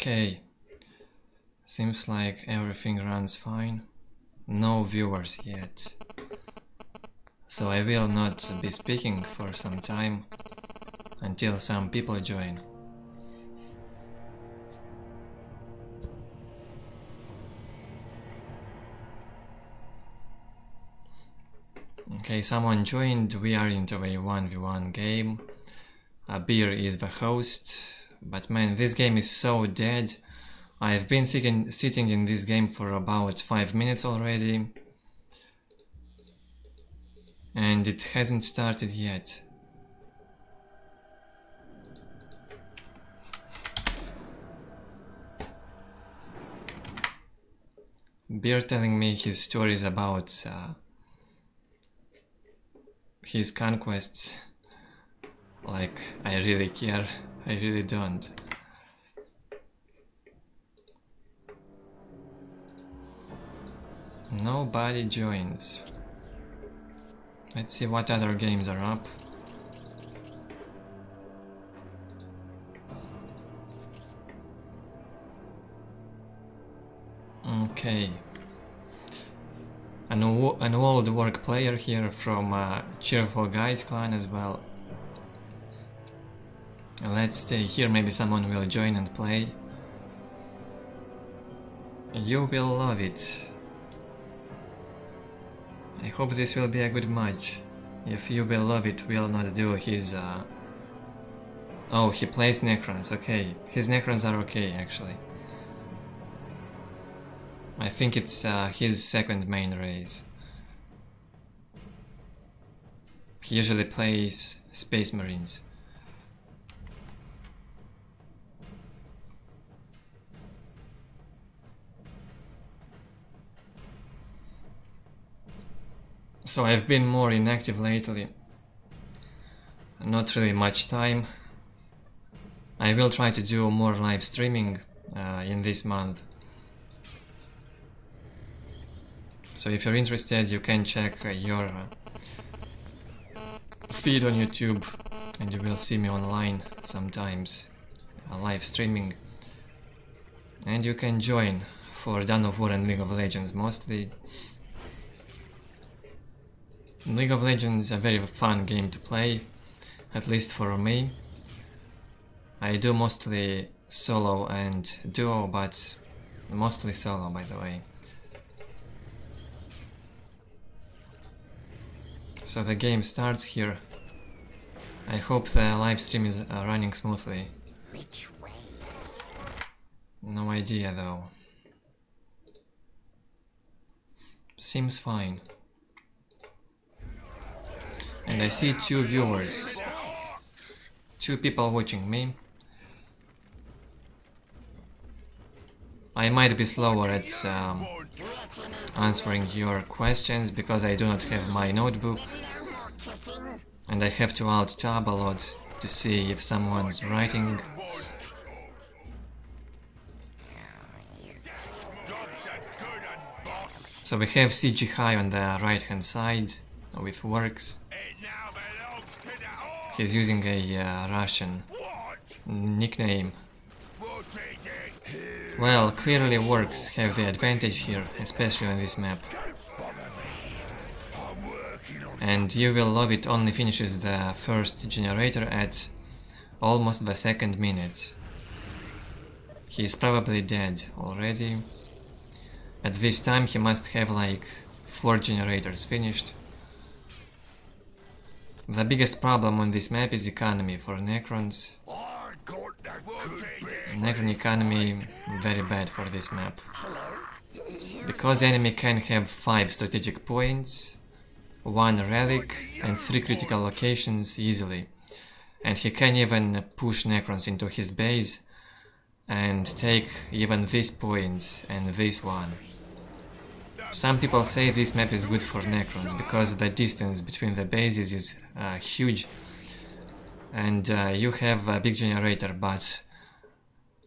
Okay, seems like everything runs fine. No viewers yet. So I will not be speaking for some time until some people join. Okay, someone joined. We are into a 1v1 game. Beer is the host. But man, this game is so dead. I've been sitting in this game for about 5 minutes already. And it hasn't started yet. Beer telling me his stories about his conquests. Like, I really care. I really don't. Nobody joins. Let's see what other games are up. Okay. An old work player here from Cheerful Guys clan as well. Let's stay here, maybe someone will join and play. You will love it. I hope this will be a good match. If you will love it, will not do his... Oh, he plays Necrons, okay. His Necrons are okay, actually. I think it's his second main race. He usually plays Space Marines. So I've been more inactive lately. Not really much time. I will try to do more live streaming in this month. So if you're interested, you can check your feed on YouTube and you will see me online sometimes live streaming. And you can join for Dawn of War and League of Legends mostly. League of Legends is a very fun game to play, at least for me. I do mostly solo and duo, but mostly solo, by the way. So the game starts here. I hope the live stream is running smoothly. Which way? No idea though. Seems fine. And I see 2 viewers. 2 people watching me. I might be slower at answering your questions because I do not have my notebook. And I have to alt tab a lot to see if someone's writing. So we have CG High on the right hand side with works. He's using a Russian nickname. Well, clearly works have the advantage here, especially on this map. And You Will Love It only finishes the first generator at almost the 2nd minute. He's probably dead already. At this time he must have like 4 generators finished. The biggest problem on this map is economy for Necrons. Necron economy very bad for this map. Because enemy can have 5 strategic points, 1 relic and 3 critical locations easily. And he can even push Necrons into his base and take even these points and this one. Some people say this map is good for Necrons because the distance between the bases is huge and you have a big generator, but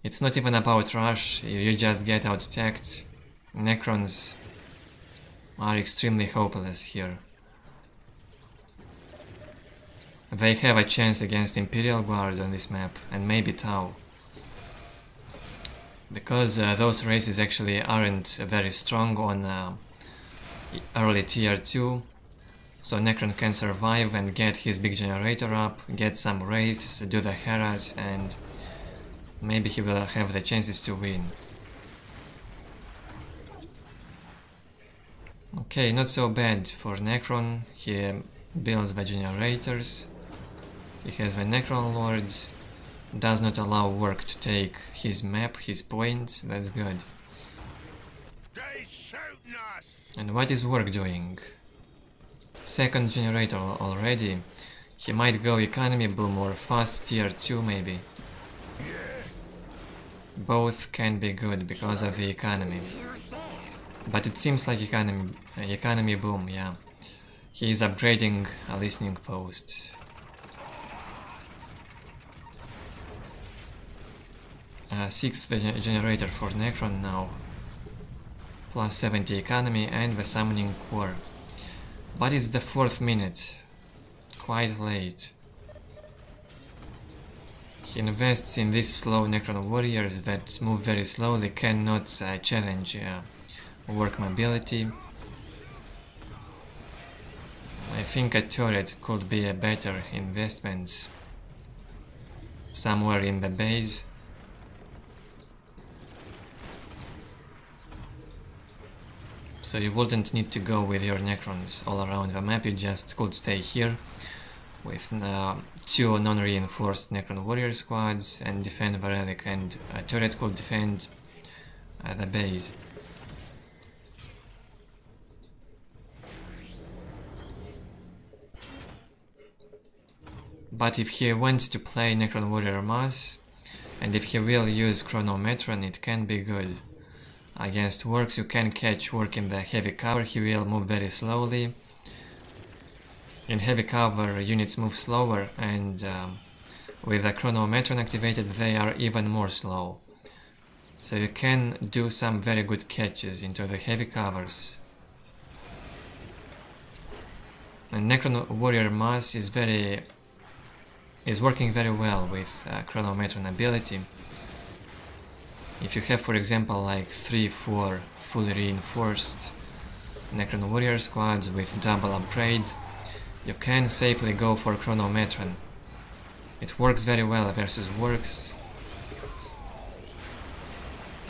it's not even about rush, you just get out-attacked. Necrons are extremely hopeless here. They have a chance against Imperial Guard on this map and maybe Tau. because those races actually aren't very strong on early tier 2, so Necron can survive and get his big generator up, get some wraiths, do the harass, and maybe he will have the chances to win. Okay, not so bad for Necron. He builds the generators, he has the Necron Lord, does not allow work to take his map, his point, that's good. And what is work doing? Second generator already. He might go economy boom or fast tier 2 maybe. Both can be good because of the economy. But it seems like economy boom, yeah. He is upgrading a listening post. Sixth generator for Necron now. Plus 70 economy and the summoning core. But it's the 4th minute. Quite late. He invests in these slow Necron warriors that move very slowly, cannot challenge work mobility. I think a turret could be a better investment somewhere in the base. So you wouldn't need to go with your Necrons all around the map, you just could stay here with 2 non-reinforced Necron warrior squads and defend the relic, and a turret could defend the base. But if he wants to play Necron Warrior Mass, and if he will use Chronometron, it can be good. Against works you can catch work in the heavy cover, he will move very slowly. In heavy cover units move slower, and with the Chronometron activated they are even more slow. So you can do some very good catches into the heavy covers. And Necron Warrior Mass is working very well with Chronometron ability. If you have, for example, like 3-4 fully reinforced Necron Warrior squads with double upgrade, you can safely go for Chronometron. It works very well versus works.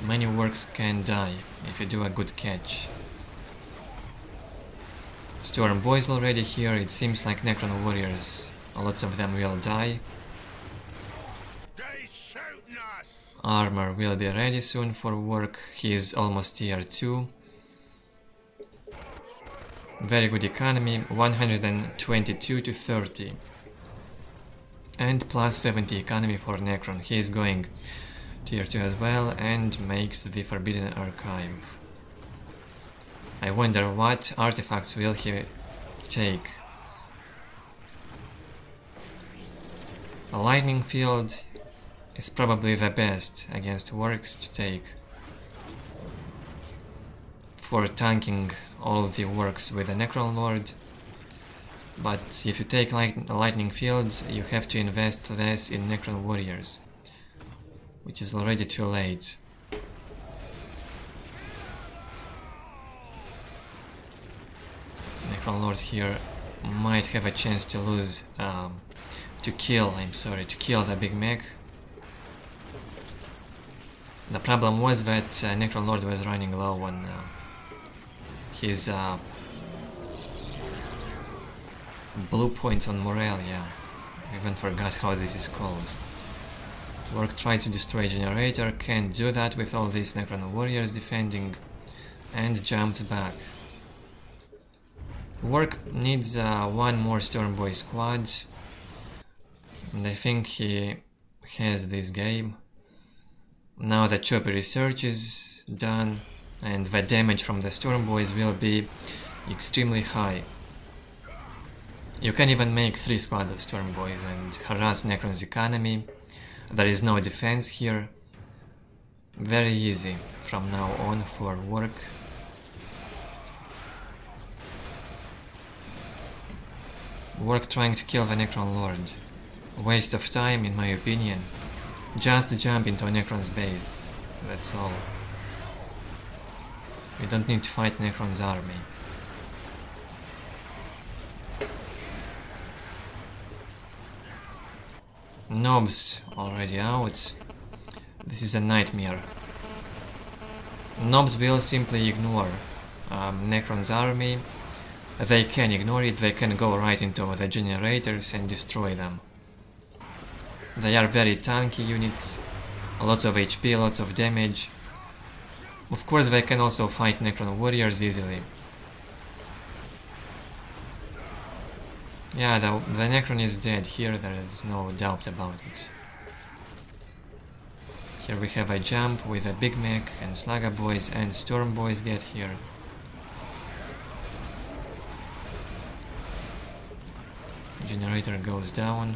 Many works can die if you do a good catch. Storm Boys already here, it seems like Necron Warriors, lots of them will die. Armor will be ready soon for work, he is almost tier 2. Very good economy, 122 to 30. And plus 70 economy for Necron, he is going tier 2 as well and makes the Forbidden Archive. I wonder what artifacts will he take. A lightning field is probably the best against works to take for tanking all the works with a Necron Lord, but if you take lightning fields you have to invest less in Necron Warriors, which is already too late. Necron Lord here might have a chance to lose, to kill the big mech. The problem was that Necron Lord was running low on his blue points on morale, yeah. I even forgot how this is called. Work tried to destroy generator, can't do that with all these Necron Warriors defending, and jumped back. Work needs one more Storm Boy squad, and I think he has this game. Now the choppy research is done, and the damage from the Storm Boys will be extremely high. You can even make 3 squads of Storm Boys and harass Necron's economy. There is no defense here. Very easy from now on for work. Work trying to kill the Necron Lord. Waste of time in my opinion. Just jump into Necron's base. That's all. We don't need to fight Necron's army. Nobs already out. This is a nightmare. Nobs will simply ignore Necron's army. They can ignore it, they can go right into the generators and destroy them. They are very tanky units, lots of HP, lots of damage. Of course they can also fight Necron warriors easily. Yeah, the Necron is dead here, there is no doubt about it. Here we have a jump with a Big Mac and Slugger boys and Storm boys get here. Generator goes down.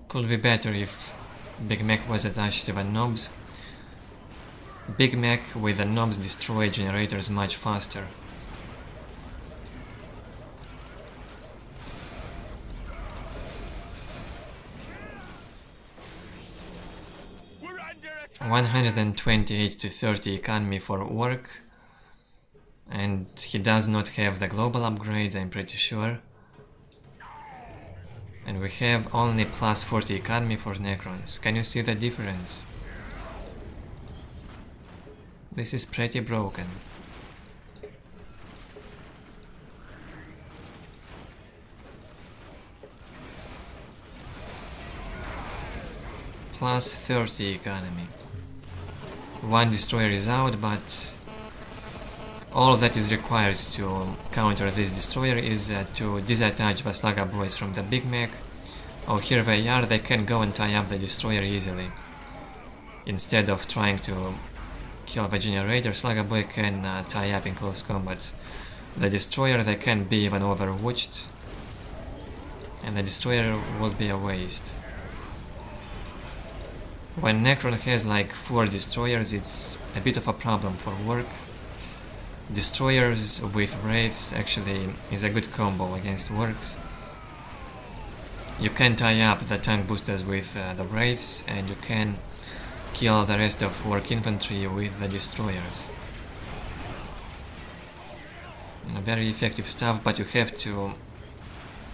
Could be better if Big Mac was attached to the knobs. Big Mac with the knobs destroy generators much faster. $128 to 30 economy for work, and he does not have the global upgrades, I'm pretty sure. And we have only plus 40 economy for Necrons. Can you see the difference? This is pretty broken. Plus 30 economy. One destroyer is out, but all that is required to counter this destroyer is to disattach the Slugger boys from the Big Mac. Oh, here they are, they can go and tie up the destroyer easily. Instead of trying to kill the generator, Slugger boy can tie up in close combat the destroyer. They can be even overwatched, and the destroyer will be a waste. When Necron has like 4 destroyers, it's a bit of a problem for work. Destroyers with Wraiths actually is a good combo against works. You can tie up the tank boosters with the Wraiths, and you can kill the rest of work infantry with the destroyers. Very effective stuff, but you have to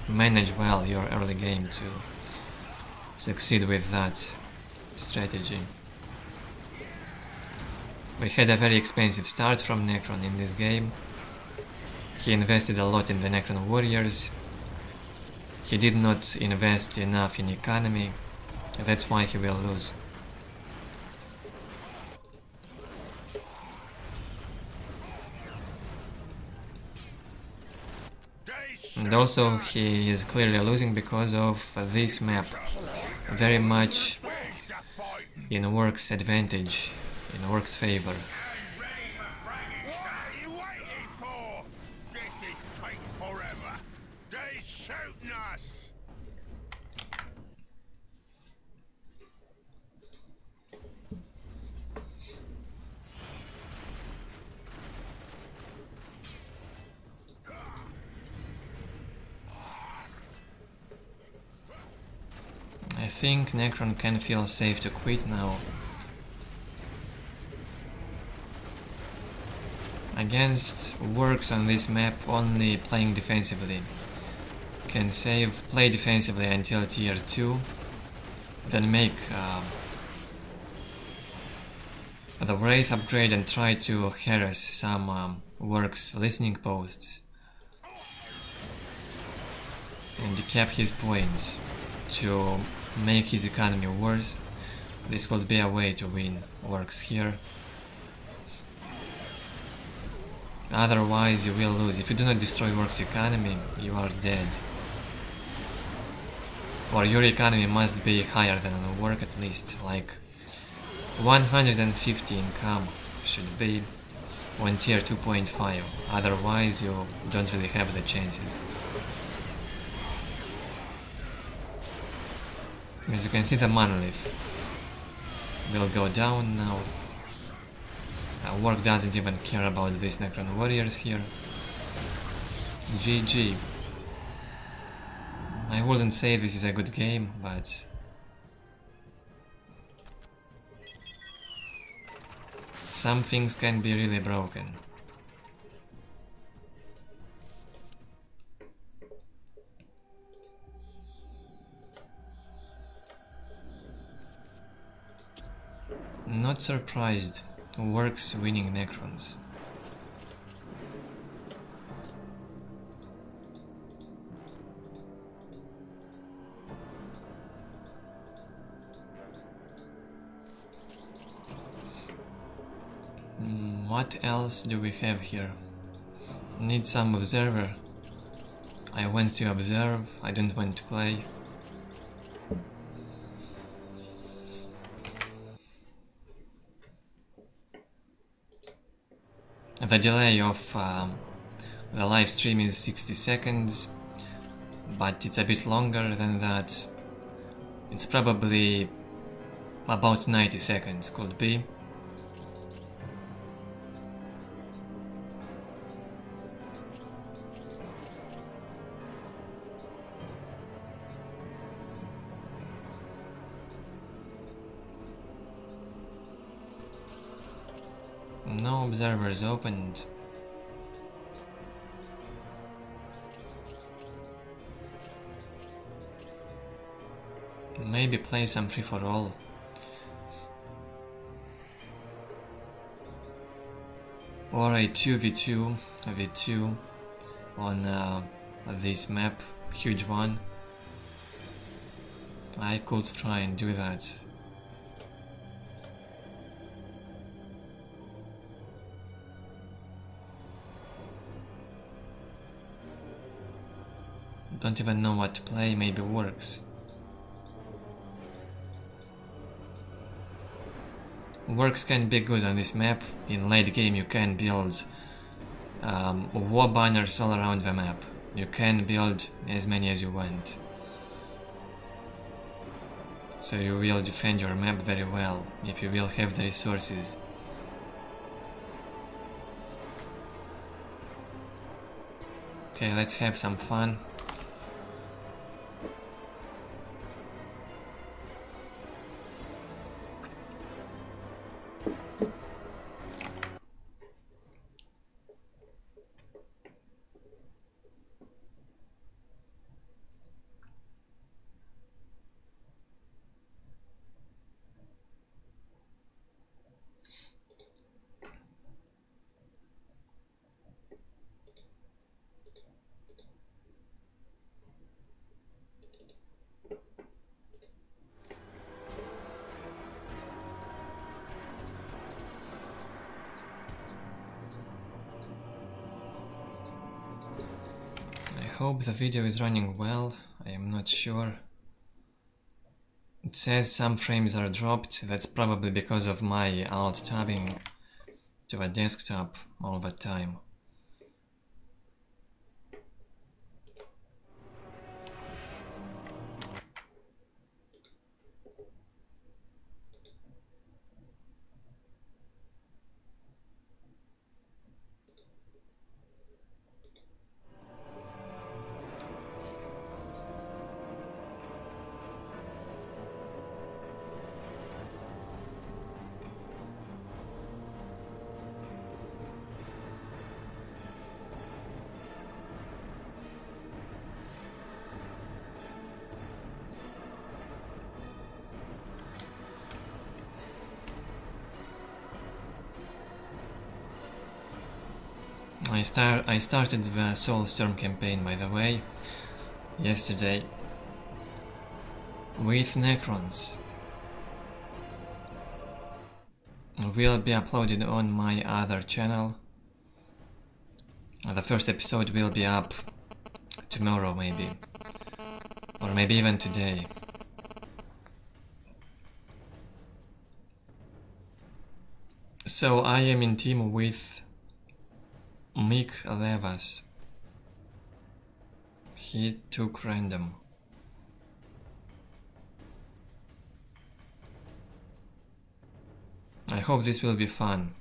manage well your early game to succeed with that strategy. We had a very expensive start from Necron in this game. He invested a lot in the Necron warriors. He did not invest enough in economy. That's why he will lose. And also he is clearly losing because of this map. Very much in Work's advantage, in Work's favor. I think Necron can feel safe to quit now. Against works on this map, only playing defensively can save, play defensively until tier 2, then make the Wraith upgrade and try to harass some works listening posts and decap his points to make his economy worse. This would be a way to win works here. Otherwise you will lose. If you do not destroy works economy, you are dead. Or your economy must be higher than on work at least, like 150 income should be on tier 2.5, otherwise you don't really have the chances. As you can see, the monolith will go down now. Work doesn't even care about these Necron warriors here. GG. I wouldn't say this is a good game, but some things can be really broken. Not surprised. Works winning Necrons. What else do we have here? Need some observer. I went to observe, I didn't want to play. The delay of the live stream is 60 seconds, but it's a bit longer than that. It's probably about 90 seconds, could be. No observers opened. Maybe play some free-for-all. Or a 2v2, a v2 on this map, huge one. I could try and do that. Don't even know what to play, maybe works. Works can be good on this map. In late game you can build war banners all around the map. You can build as many as you want. So you will defend your map very well, if you will have the resources. Okay, let's have some fun. I hope the video is running well, I am not sure. It says some frames are dropped, that's probably because of my alt-tabbing to a desktop all the time. I started the Soulstorm campaign, by the way, yesterday with Necrons. Will be uploaded on my other channel. The first episode will be up tomorrow maybe, or maybe even today. So I am in team with Mick Levas. He took random. I hope this will be fun.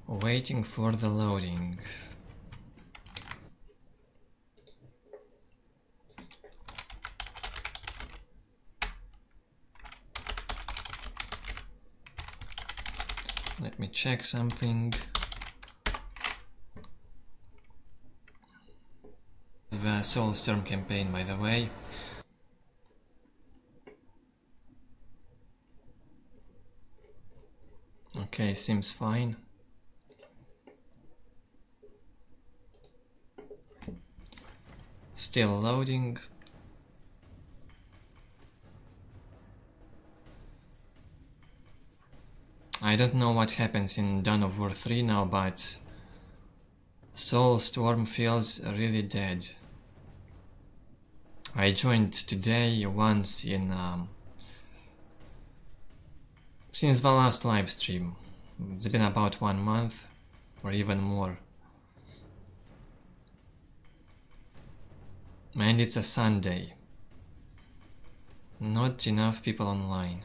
Waiting for the loading. Let me check something. The Soulstorm campaign, by the way. Okay, seems fine. Still loading. I don't know what happens in Dawn of War 3 now, but Soulstorm feels really dead. I joined today once in since the last live stream. It's been about 1 month or even more. And it's a Sunday. Not enough people online.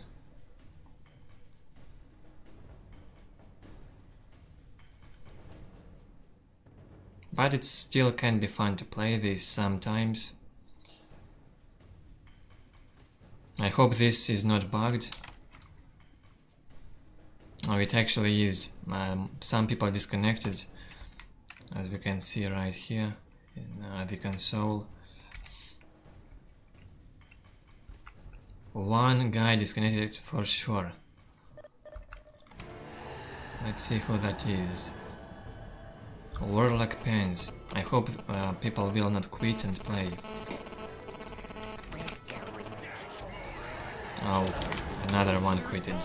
But it still can be fun to play this sometimes. I hope this is not bugged. Oh, it actually is. Some people disconnected, as we can see right here in the console. One guy disconnected for sure. Let's see who that is. Warlock Pens. I hope people will not quit and play. Oh, another one quitted.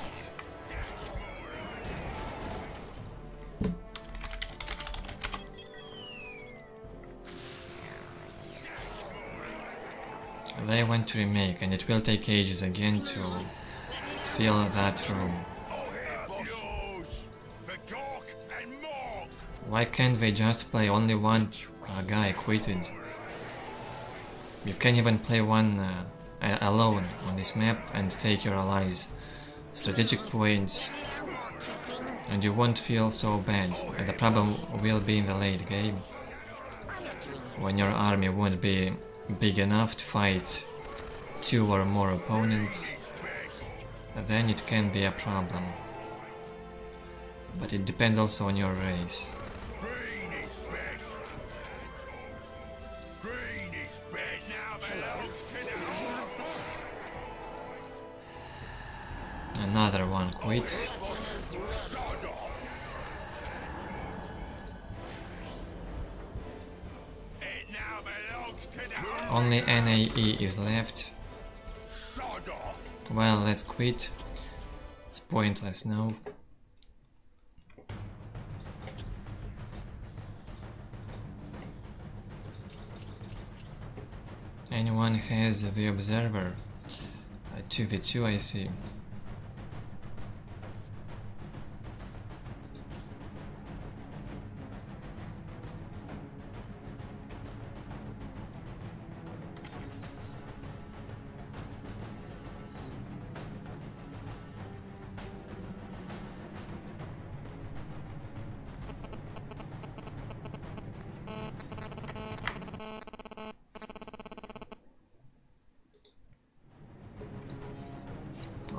They went to remake, and it will take ages again to fill that room. Why can't they just play only one guy quitted? You can't even play one alone on this map and take your allies' strategic points, and you won't feel so bad. And the problem will be in the late game, when your army won't be big enough to fight 2 or more opponents. Then it can be a problem. But it depends also on your race. Another one quits. Only NAE is left. Well, let's quit. It's pointless now. Anyone has the observer? 2v2, I see.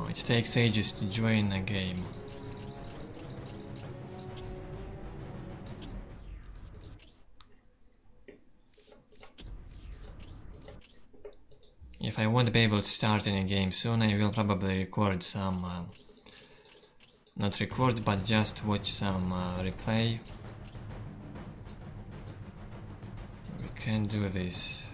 It takes ages to join a game. If I won't be able to start any game soon, I will probably record some... not record, but just watch some replay. We can do this.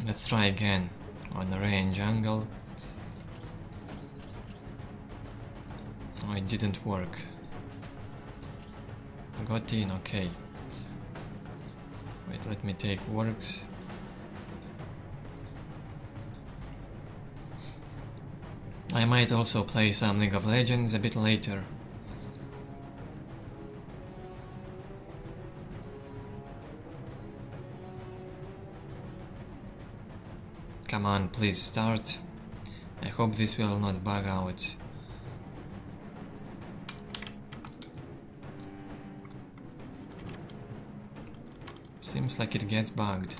Let's try again on the range angle. Oh, it didn't work. Got in, okay. Wait, let me take works. I might also play some League of Legends a bit later. Come on, please start. I hope this will not bug out. Seems like it gets bugged.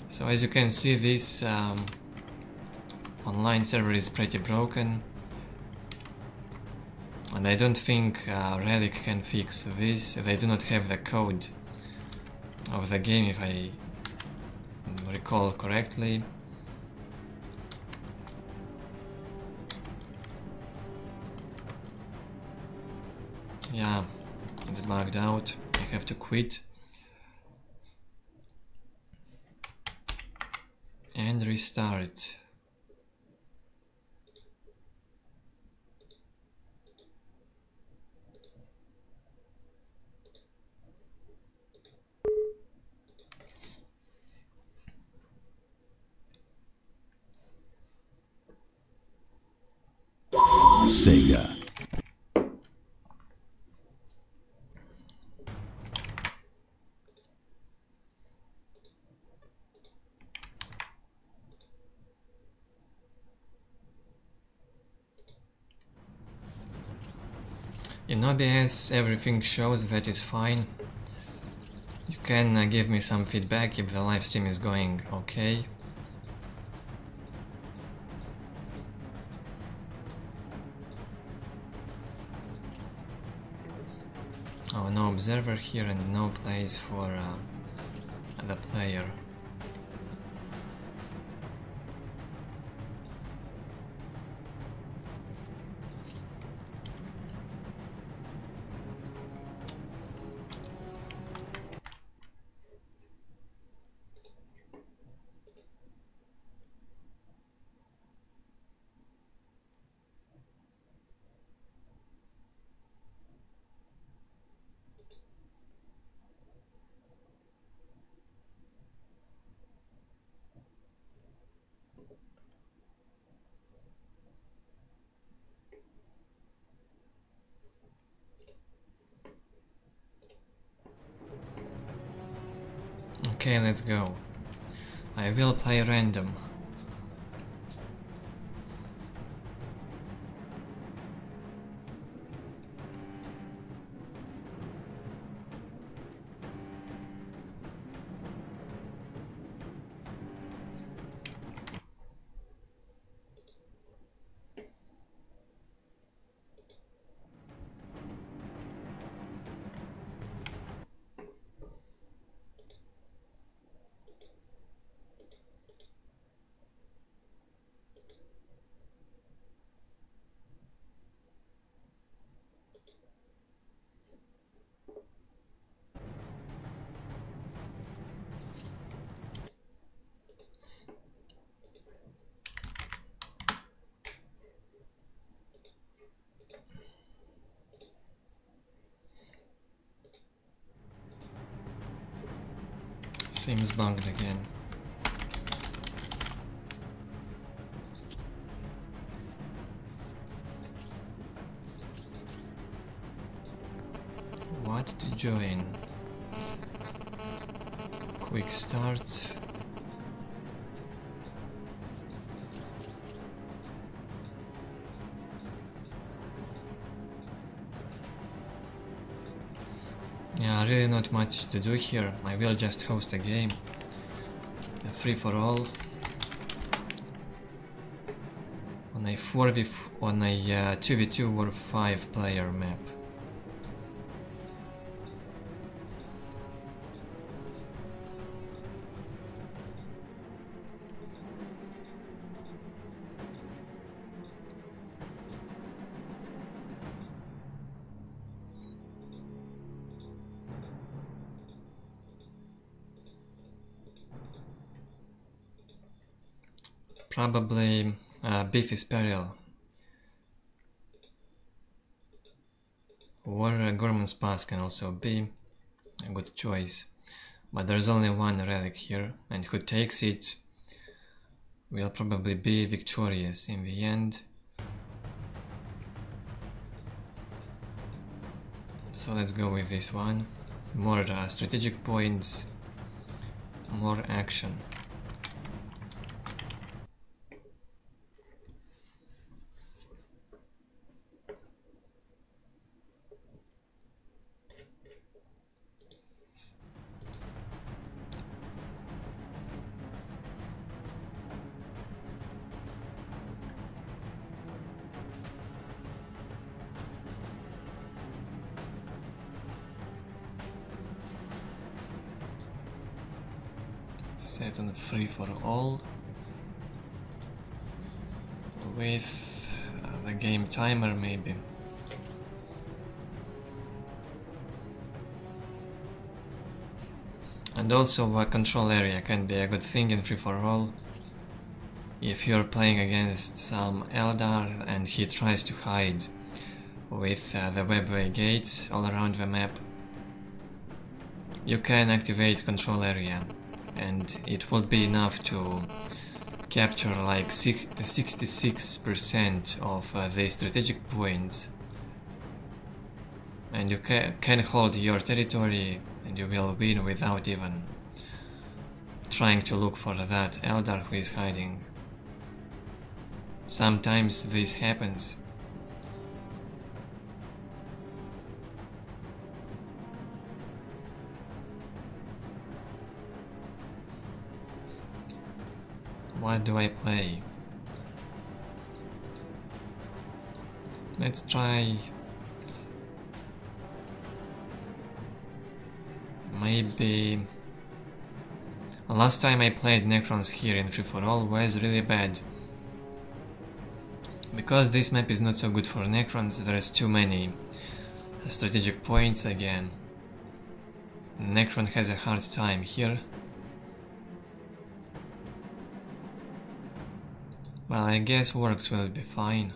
So as you can see, this online server is pretty broken. And I don't think Relic can fix this. They do not have the code of the game, if I recall correctly. Yeah, it's bugged out. I have to quit and restart. Sega. In OBS everything shows, that is fine. You can give me some feedback if the live stream is going okay. Oh, no observer here and no place for the player. Okay, let's go. I will play random. Seems bugged again. What to join? Quick start. Yeah, really not much to do here. I will just host a game. A free-for-all. On a 2v2 or 5 player map. Probably Beefy's Peril or Gorman's Pass can also be a good choice, but there's only one relic here, and who takes it will probably be victorious in the end. So let's go with this one. More strategic points, more action. Set on free for all with the game timer maybe. And also a control area can be a good thing in free for all. If you're playing against some Eldar and he tries to hide with the webway gates all around the map, you can activate control area, and it would be enough to capture like 66% of the strategic points, and you can hold your territory and you will win without even trying to look for that Eldar who is hiding. Sometimes this happens. What do I play? Let's try maybe... Last time I played Necrons here in free for all was really bad. Because this map is not so good for Necrons, there's too many strategic points again. Necron has a hard time here. Well, I guess Works will be fine.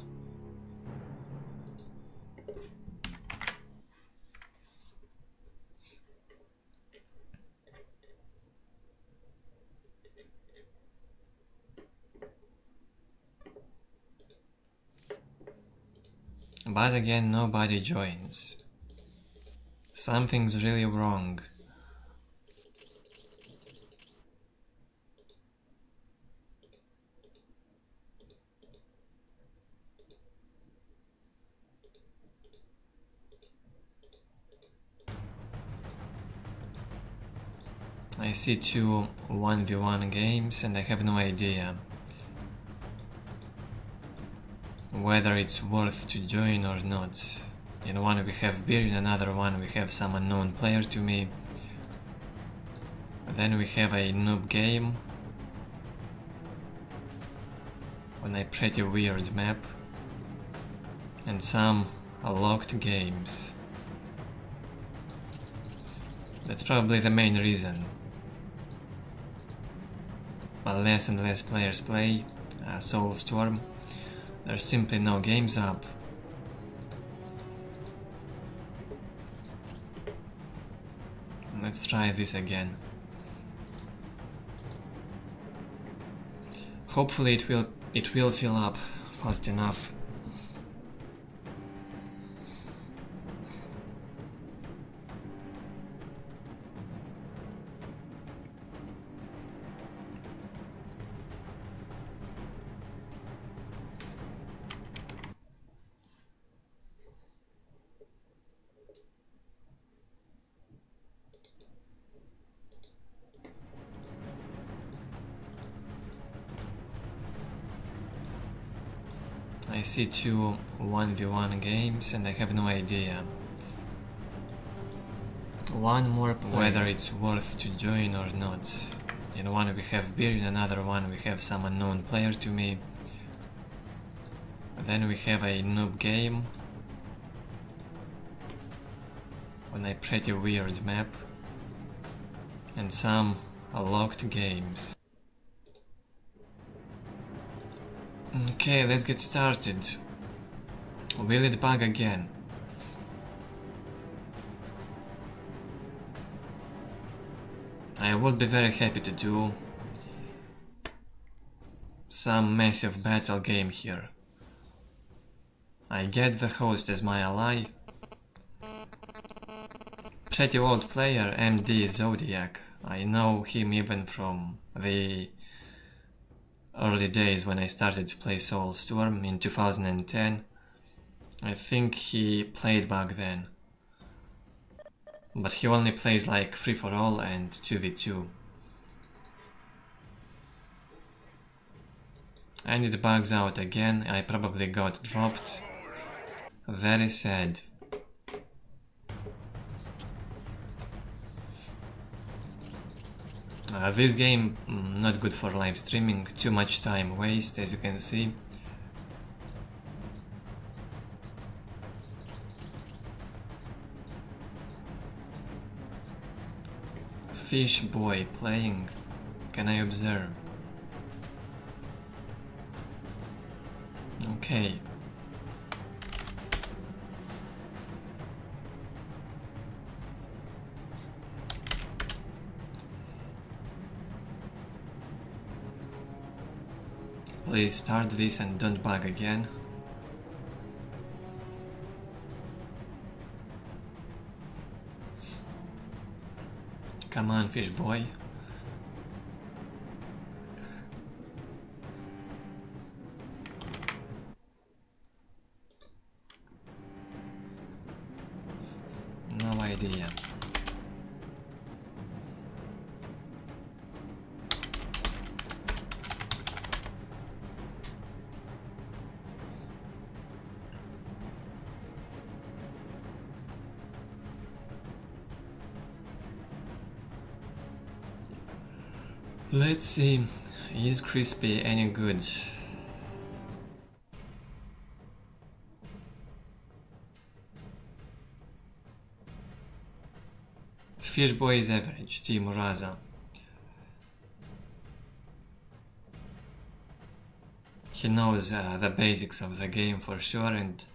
But again, nobody joins. Something's really wrong. I see two 1v1 games and I have no idea whether it's worth to join or not. In one we have Beer, in another one we have some unknown player to me. Then we have a noob game on a pretty weird map, and some locked games. That's probably the main reason. While less and less players play Soulstorm, there's simply no games up. Let's try this again. Hopefully it will fill up fast enough. I see two 1v1 games and I have no idea whether it's worth to join or not. In one we have Beer, in another one we have some unknown player to me. Then we have a noob game on a pretty weird map, and some locked games. Okay, let's get started. Will it bug again? I would be very happy to do some massive battle game here. I get the host as my ally. Pretty old player, MD Zodiac. I know him even from the early days when I started to play Soulstorm in 2010. I think he played back then. But he only plays like free for all and 2v2. And it bugs out again. I probably got dropped. Very sad. This game not good for live streaming, too much time waste, as you can see. Fish boy playing, can I observe? Okay. Please start this and don't bug again. Come on, fish boy. No idea. Let's see, is Crispy any good? Fishboy is average, Team Raza. He knows the basics of the game for sure, and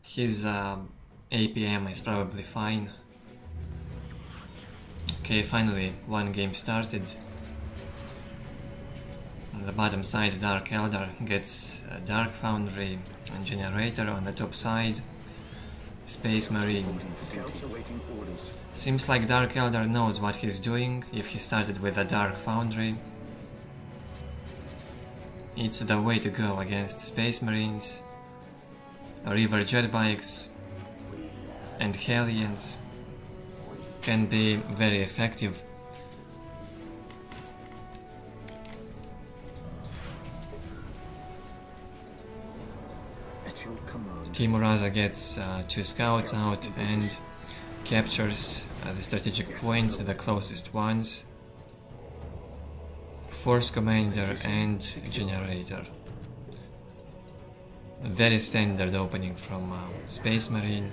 his APM is probably fine. Okay, finally, one game started. On the bottom side, Dark Elder gets a Dark Foundry and Generator. On the top side, Space Marine. Seems like Dark Elder knows what he's doing. If he started with a Dark Foundry, it's the way to go against Space Marines, River Jet Bikes, and Hellions. Can be very effective. Team Raza gets 2 scouts out and captures the strategic points, the closest ones. Force Commander and Generator. Very standard opening from Space Marine.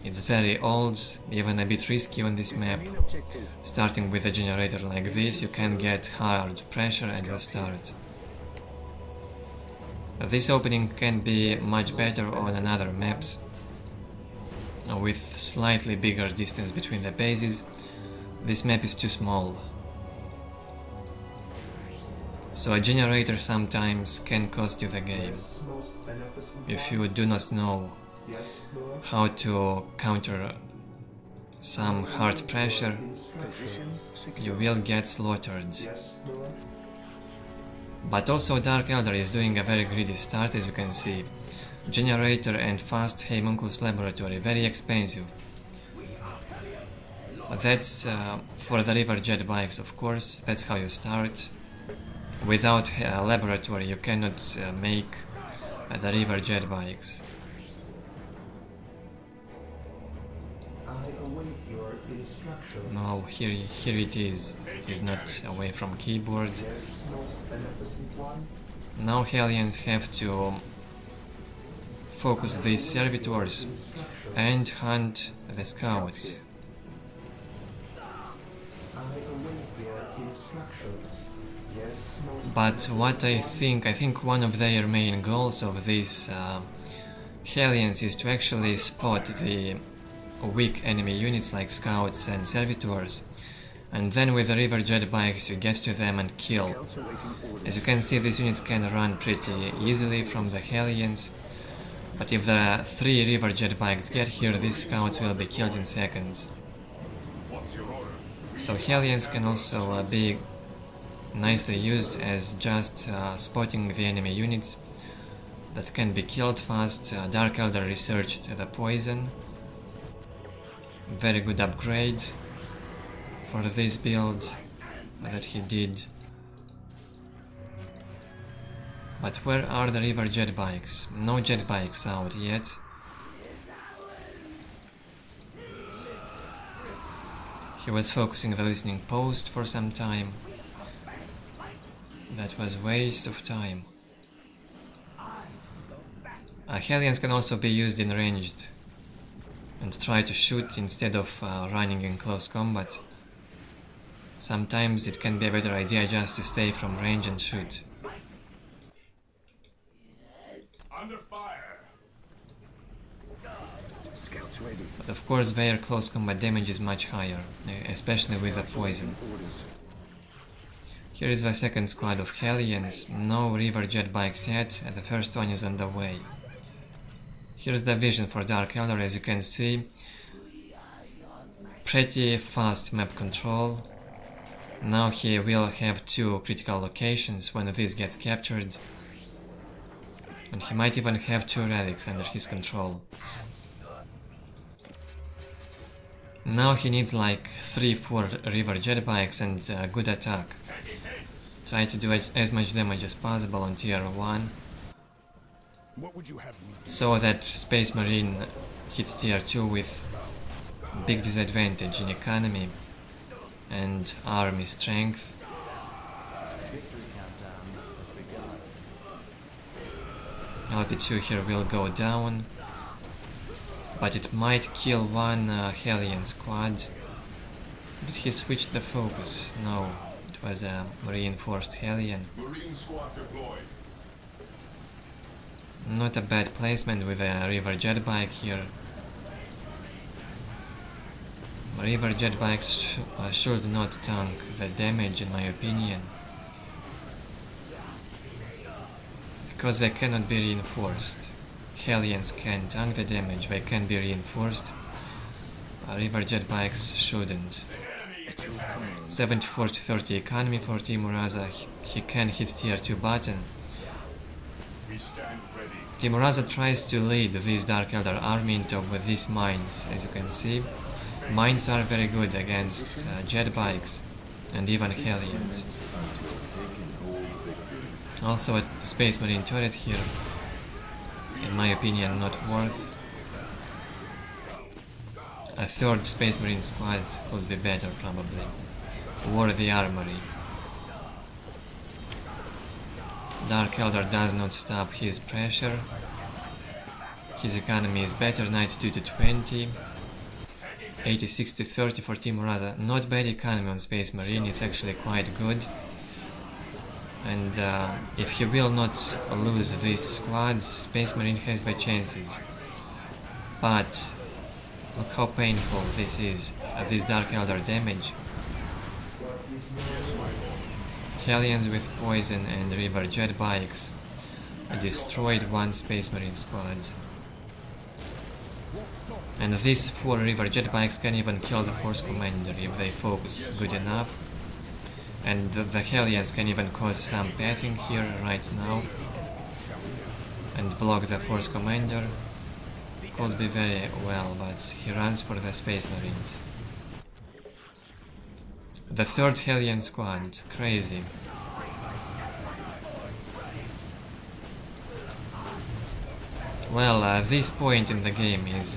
It's very old, even a bit risky on this map. Starting with a generator like this, you can get hard pressure at the start. This opening can be much better on another maps, with slightly bigger distance between the bases. This map is too small. So a generator sometimes can cost you the game. If you do not know how to counter some hard pressure, you will get slaughtered. But also Dark Elder is doing a very greedy start, as you can see. Generator and fast Homunculus Laboratory, very expensive. That's for the River Jet Bikes, of course, that's how you start. Without a laboratory you cannot make the River Jet Bikes. No, here it is. He's not away from keyboard. Now Hellions have to focus these servitors and hunt the scouts. But what I think one of their main goals of these Hellions is to actually spot the weak enemy units like scouts and servitors, and then with the River Jet Bikes you get to them and kill. As you can see, these units can run pretty easily from the Hellions, but if the 3 River Jet Bikes get here, these scouts will be killed in seconds. So Hellions can also be nicely used as just spotting the enemy units that can be killed fast. Dark Elder researched the poison. Very good upgrade for this build that he did. But where are the River Jet Bikes? No jet bikes out yet. He was focusing the listening post for some time. That was waste of time. Hellions can also be used in ranged and try to shoot instead of running in close combat. Sometimes it can be a better idea just to stay from range and shoot. Under fire. Scouts ready. But of course their close combat damage is much higher, especially with the poison. Here is the second squad of Hellions, no river jet bikes yet, and the first one is on the way. Here's the vision for Dark Elder, as you can see. Pretty fast map control. Now he will have 2 critical locations when this gets captured. And he might even have 2 relics under his control. Now he needs like 3-4 river jet bikes and a good attack. Try to do as much damage as possible on tier 1. What would you have me? So that Space Marine hits tier 2 with big disadvantage in economy and army strength. LP2 here will go down, but it might kill one Hellion squad. Did he switch the focus? No, it was a reinforced Hellion. Marine squad deployed. Not a bad placement with a river jet bike here. River jet bikes should not tank the damage, in my opinion, because they cannot be reinforced. Hellions can tank the damage, they can be reinforced. River jet bikes shouldn't. 74 to 30 economy for Timuraza. He can hit tier 2 button. Timuraza tries to lead this Dark Elder army into with these mines, as you can see. Mines are very good against jet bikes and even Hellions. Also a Space Marine turret here, in my opinion not worth. A 3rd Space Marine squad could be better probably, or the armory. Dark Elder does not stop his pressure. His economy is better, 92 to 20. 86 to 30 for Timuraza. Not bad economy on Space Marine, it's actually quite good. And if he will not lose these squads, Space Marine has the chances. But look how painful this is, this Dark Elder damage. Hellions with poison and river jet bikes destroyed one Space Marine squad. And these 4 river jet bikes can even kill the force commander if they focus good enough. And the Hellions can even cause some pathing here right now and block the force commander. Could be very well, but he runs for the Space Marines. The 3rd Hellion squad, crazy. Well, this point in the game is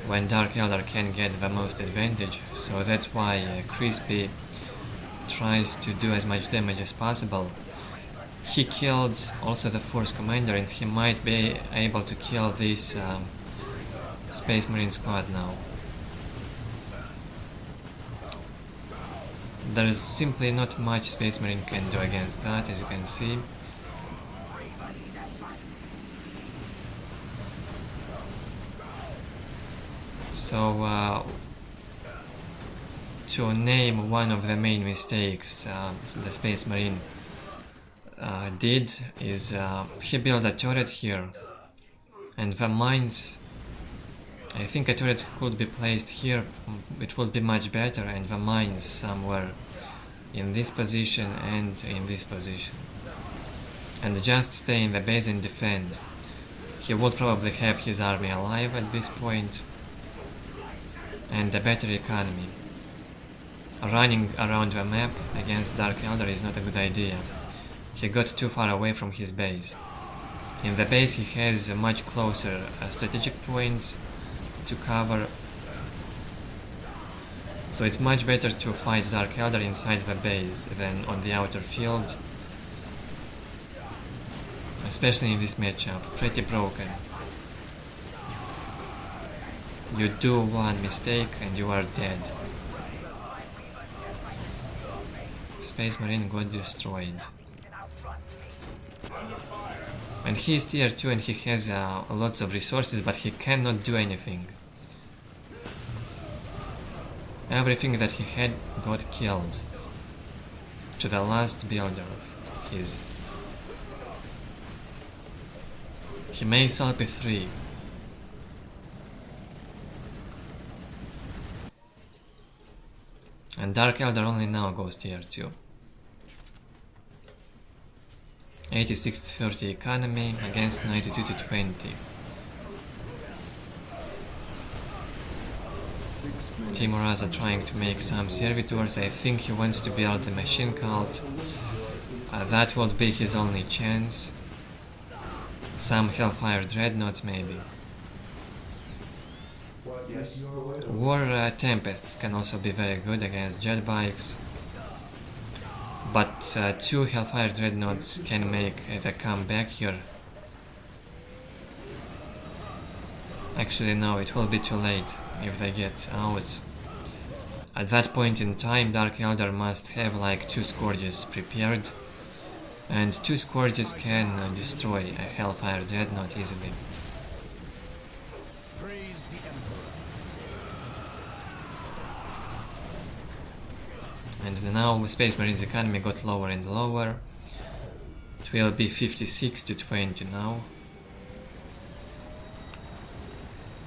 when Dark Elder can get the most advantage, so that's why Crispy tries to do as much damage as possible. He killed also the Force Commander, and he might be able to kill this Space Marine squad now. There's simply not much Space Marine can do against that, as you can see. So, to name one of the main mistakes the Space Marine did is he built a turret here, and the mines, I think a turret could be placed here, it would be much better, and the mines somewhere in this position and in this position. And just stay in the base and defend. He would probably have his army alive at this point, and a better economy. Running around the map against Dark Elder is not a good idea. He got too far away from his base. In the base he has much closer strategic points to cover, So it's much better to fight Dark Elder inside the base than on the outer field. Especially in this matchup, pretty broken. You do one mistake and you are dead. Space Marine got destroyed. And he is tier 2 and he has lots of resources, but he cannot do anything. Everything that he had got killed. To the last builder of his. He makes LP3. And Dark Elder only now goes tier 2. 86 to 30 economy against 92 to 20. Timoraza trying to make some servitors. I think he wants to build the machine cult. That will be his only chance. Some Hellfire Dreadnoughts maybe. War Tempests can also be very good against jet bikes. But 2 Hellfire Dreadnoughts can make the comeback here. Actually no, it will be too late if they get out. At that point in time Dark Elder must have like 2 Scourges prepared. And 2 Scourges can destroy a Hellfire Dreadnought easily. And now Space Marine's economy got lower and lower. It will be 56 to 20 now.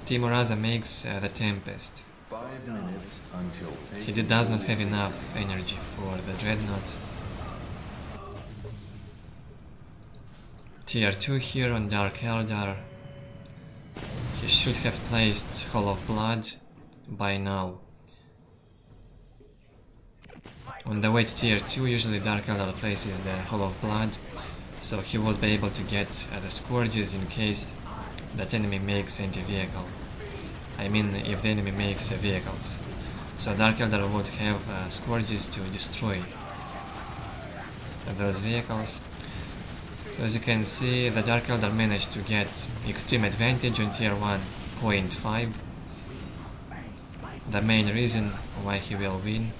Timoraza makes the Tempest. 5 minutes until He does not have enough energy for the Dreadnought. Tier 2 here on Dark Elder. He should have placed Hall of Blood by now. On the way to tier 2, usually Dark Elder places the Hall of Blood, so he will be able to get the Scourges in case that enemy makes anti-vehicle. I mean, if the enemy makes vehicles. So Dark Elder would have Scourges to destroy those vehicles. So as you can see, the Dark Elder managed to get extreme advantage on tier 1.5. The main reason why he will win.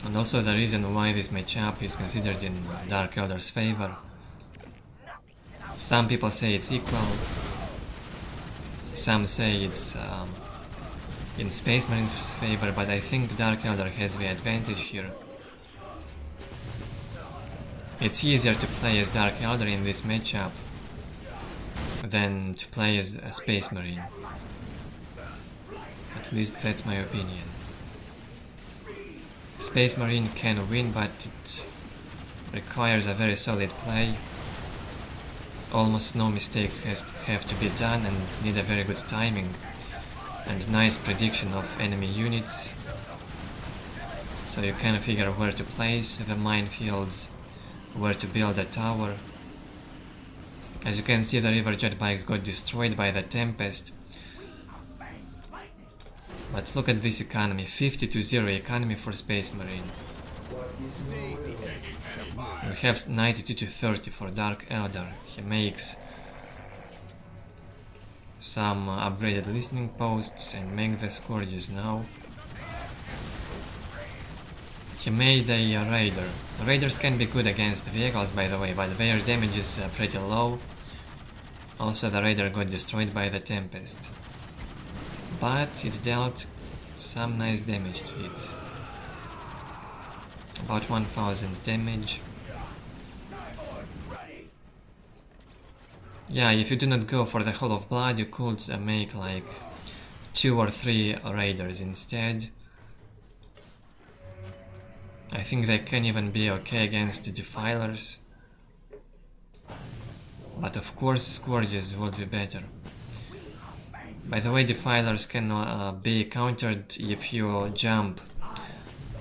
And also the reason why this matchup is considered in Dark Elder's favor. Some people say it's equal, some say it's in Space Marine's favor, but I think Dark Elder has the advantage here. It's easier to play as Dark Elder in this matchup than to play as a Space Marine. At least that's my opinion. Space Marine can win, but it requires a very solid play. Almost no mistakes have to be done and need a very good timing and nice prediction of enemy units. So you can figure where to place the minefields, where to build a tower. As you can see, the river jet bikes got destroyed by the Tempest. But look at this economy, 50 to 0 economy for Space Marine. We have 92 to 30 for Dark Elder. He makes some upgraded listening posts and make the Scourges now. He made a Raider. Raiders can be good against vehicles, by the way, but their damage is pretty low. Also the Raider got destroyed by the Tempest. But it dealt some nice damage to it. About 1000 damage. Yeah, if you do not go for the Hall of Blood, you could make like 2 or 3 Raiders instead. I think they can even be okay against the Defilers. But of course Scourges would be better. By the way, Defilers can be countered if you jump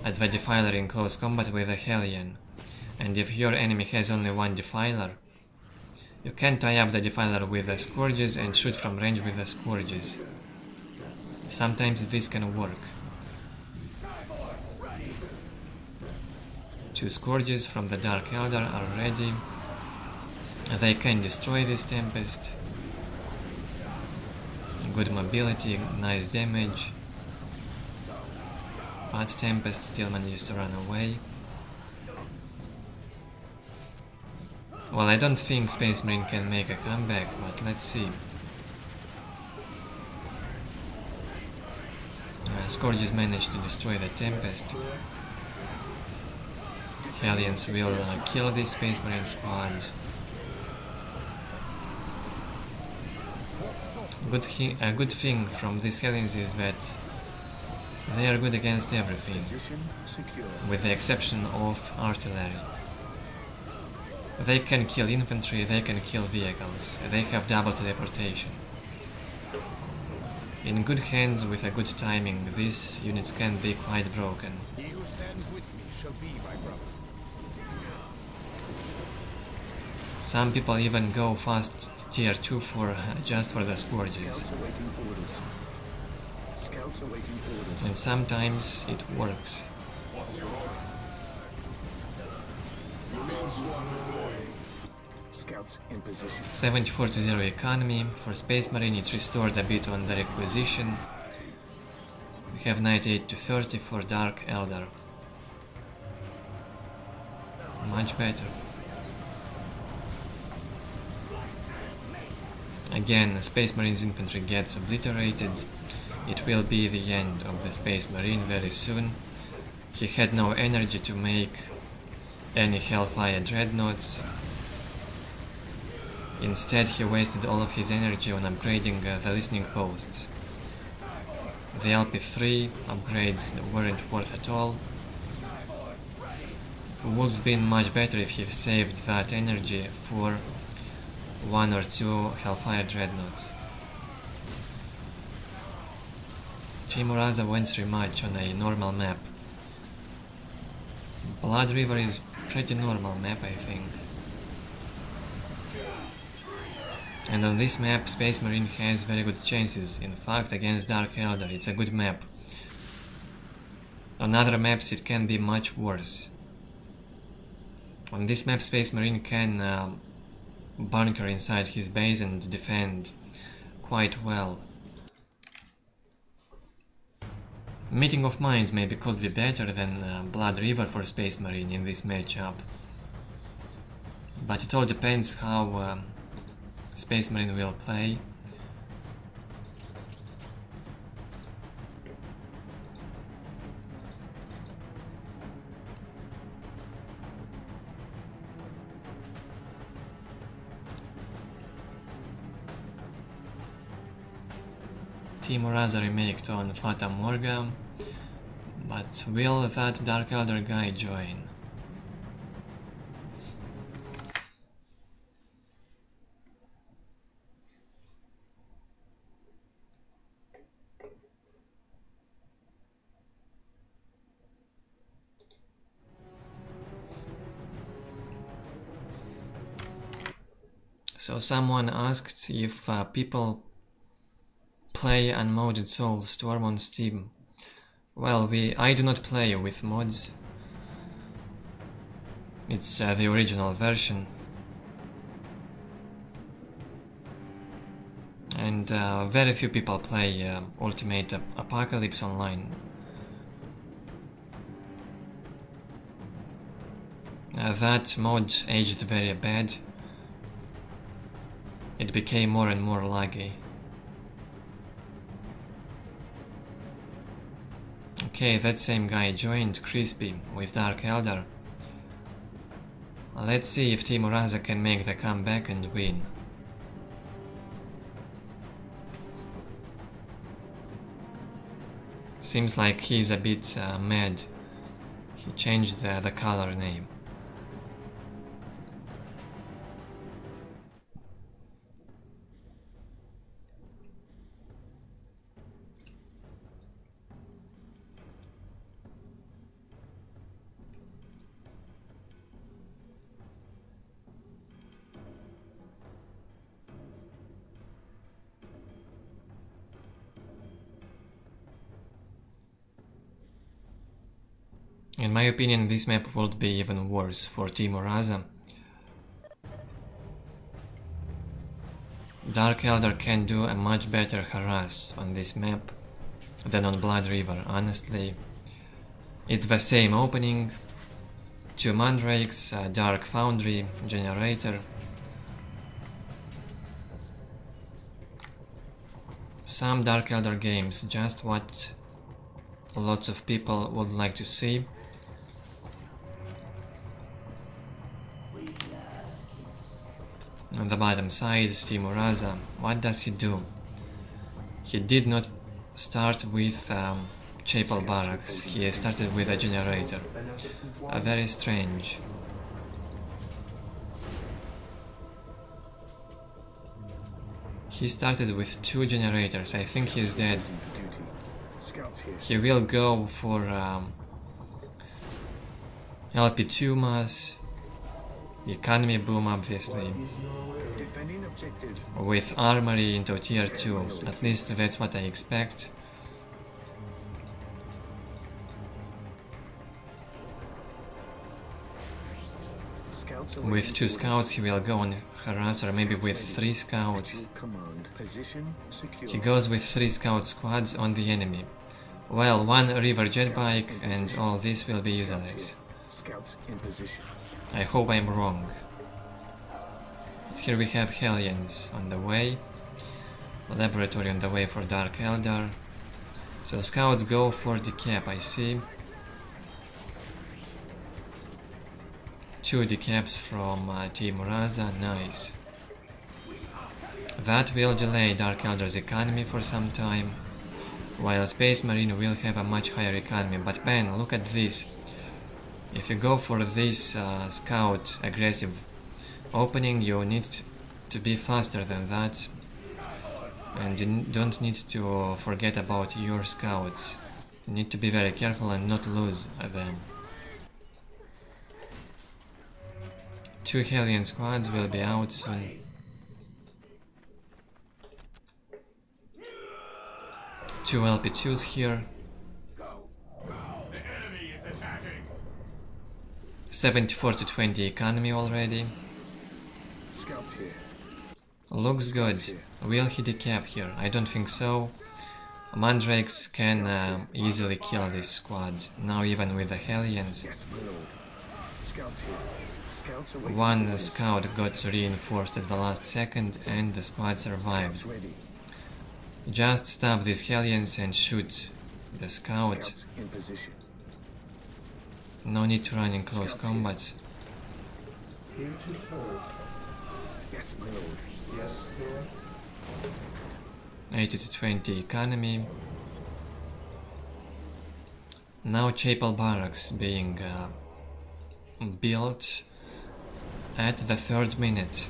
at the Defiler in close combat with a Hellion. And if your enemy has only 1 Defiler, you can tie up the Defiler with the Scourges and shoot from range with the Scourges. Sometimes this can work. 2 Scourges from the Dark Elder are ready. They can destroy this Tempest. Good mobility, nice damage. But Tempest still manages to run away. Well, I don't think Space Marine can make a comeback, but let's see. Scourges managed to destroy the Tempest. Hellions will kill this Space Marine squad. A good thing from these Hellions is that they are good against everything, with the exception of artillery. They can kill infantry, they can kill vehicles, they have double teleportation. In good hands with a good timing, these units can be quite broken. He who stands with me shall be my brother. Some people even go fast tier 2 for just for the Scourges. And sometimes it works. 74-0 economy. For Space Marine it's restored a bit on the requisition. We have 98-30 for Dark Elder. Much better. Again, Space Marine's infantry gets obliterated. It will be the end of the Space Marine very soon. He had no energy to make any Hellfire Dreadnoughts. Instead, he wasted all of his energy on upgrading the listening posts. The LP3 upgrades weren't worth at all. Would have been much better if he saved that energy for 1 or 2 Hellfire Dreadnoughts. Team Uraza went through much on a normal map. Blood River is pretty normal map, I think. And on this map, Space Marine has very good chances. In fact, against Dark Elder, it's a good map. On other maps, it can be much worse. On this map, Space Marine can bunker inside his base and defend quite well. Meeting of Minds maybe could be better than Blood River for Space Marine in this matchup. But it all depends how Space Marine will play. Team Uraza remaked on Fata Morga, but will that Dark Elder guy join? So someone asked if people play unmodded Soulstorm on Steam. Well, I do not play with mods. It's the original version. And very few people play Ultimate Apocalypse online. That mod aged very bad. It became more and more laggy. Okay, that same guy joined Crispy with Dark Elder. Let's see if Team Uraza can make the comeback and win. Seems like he's a bit mad. He changed the color name. In my opinion, this map would be even worse for Team Uraza. Dark Elder can do a much better harass on this map than on Blood River, honestly. It's the same opening, 2 Mandrakes, a Dark Foundry, Generator. Some Dark Elder games, just what lots of people would like to see. On the bottom side, Team Uraza, what does he do? He did not start with Chapel Barracks, he started with a Generator. Very strange. He started with 2 Generators, I think he's dead. He will go for LP2 mass, economy boom obviously, with armory into tier 2, at least that's what I expect. With 2 scouts he will go on harass, or maybe with 3 scouts. He goes with 3 scout squads on the enemy. Well, 1 river jetbike and all this will be useless. I hope I'm wrong. But here we have Hellions on the way. Laboratory on the way for Dark Elder. So scouts go for decap, I see. 2 decaps from Team Uraza, nice. That will delay Dark Elder's economy for some time, while Space Marine will have a much higher economy. But man, look at this. If you go for this scout aggressive opening, you need to be faster than that, and you don't need to forget about your scouts. You need to be very careful and not lose them. 2 Hellion squads will be out soon. Two LP2s here. 74 to 20 economy already. Looks good. Will he decap here? I don't think so. Mandrakes can easily kill this squad, now even with the Hellions. 1 scout got reinforced at the last second and the squad survived. Just stop these Hellions and shoot the scout. No need to run in close combat. 80 to 20 economy. Now Chapel Barracks being built at the 3rd minute.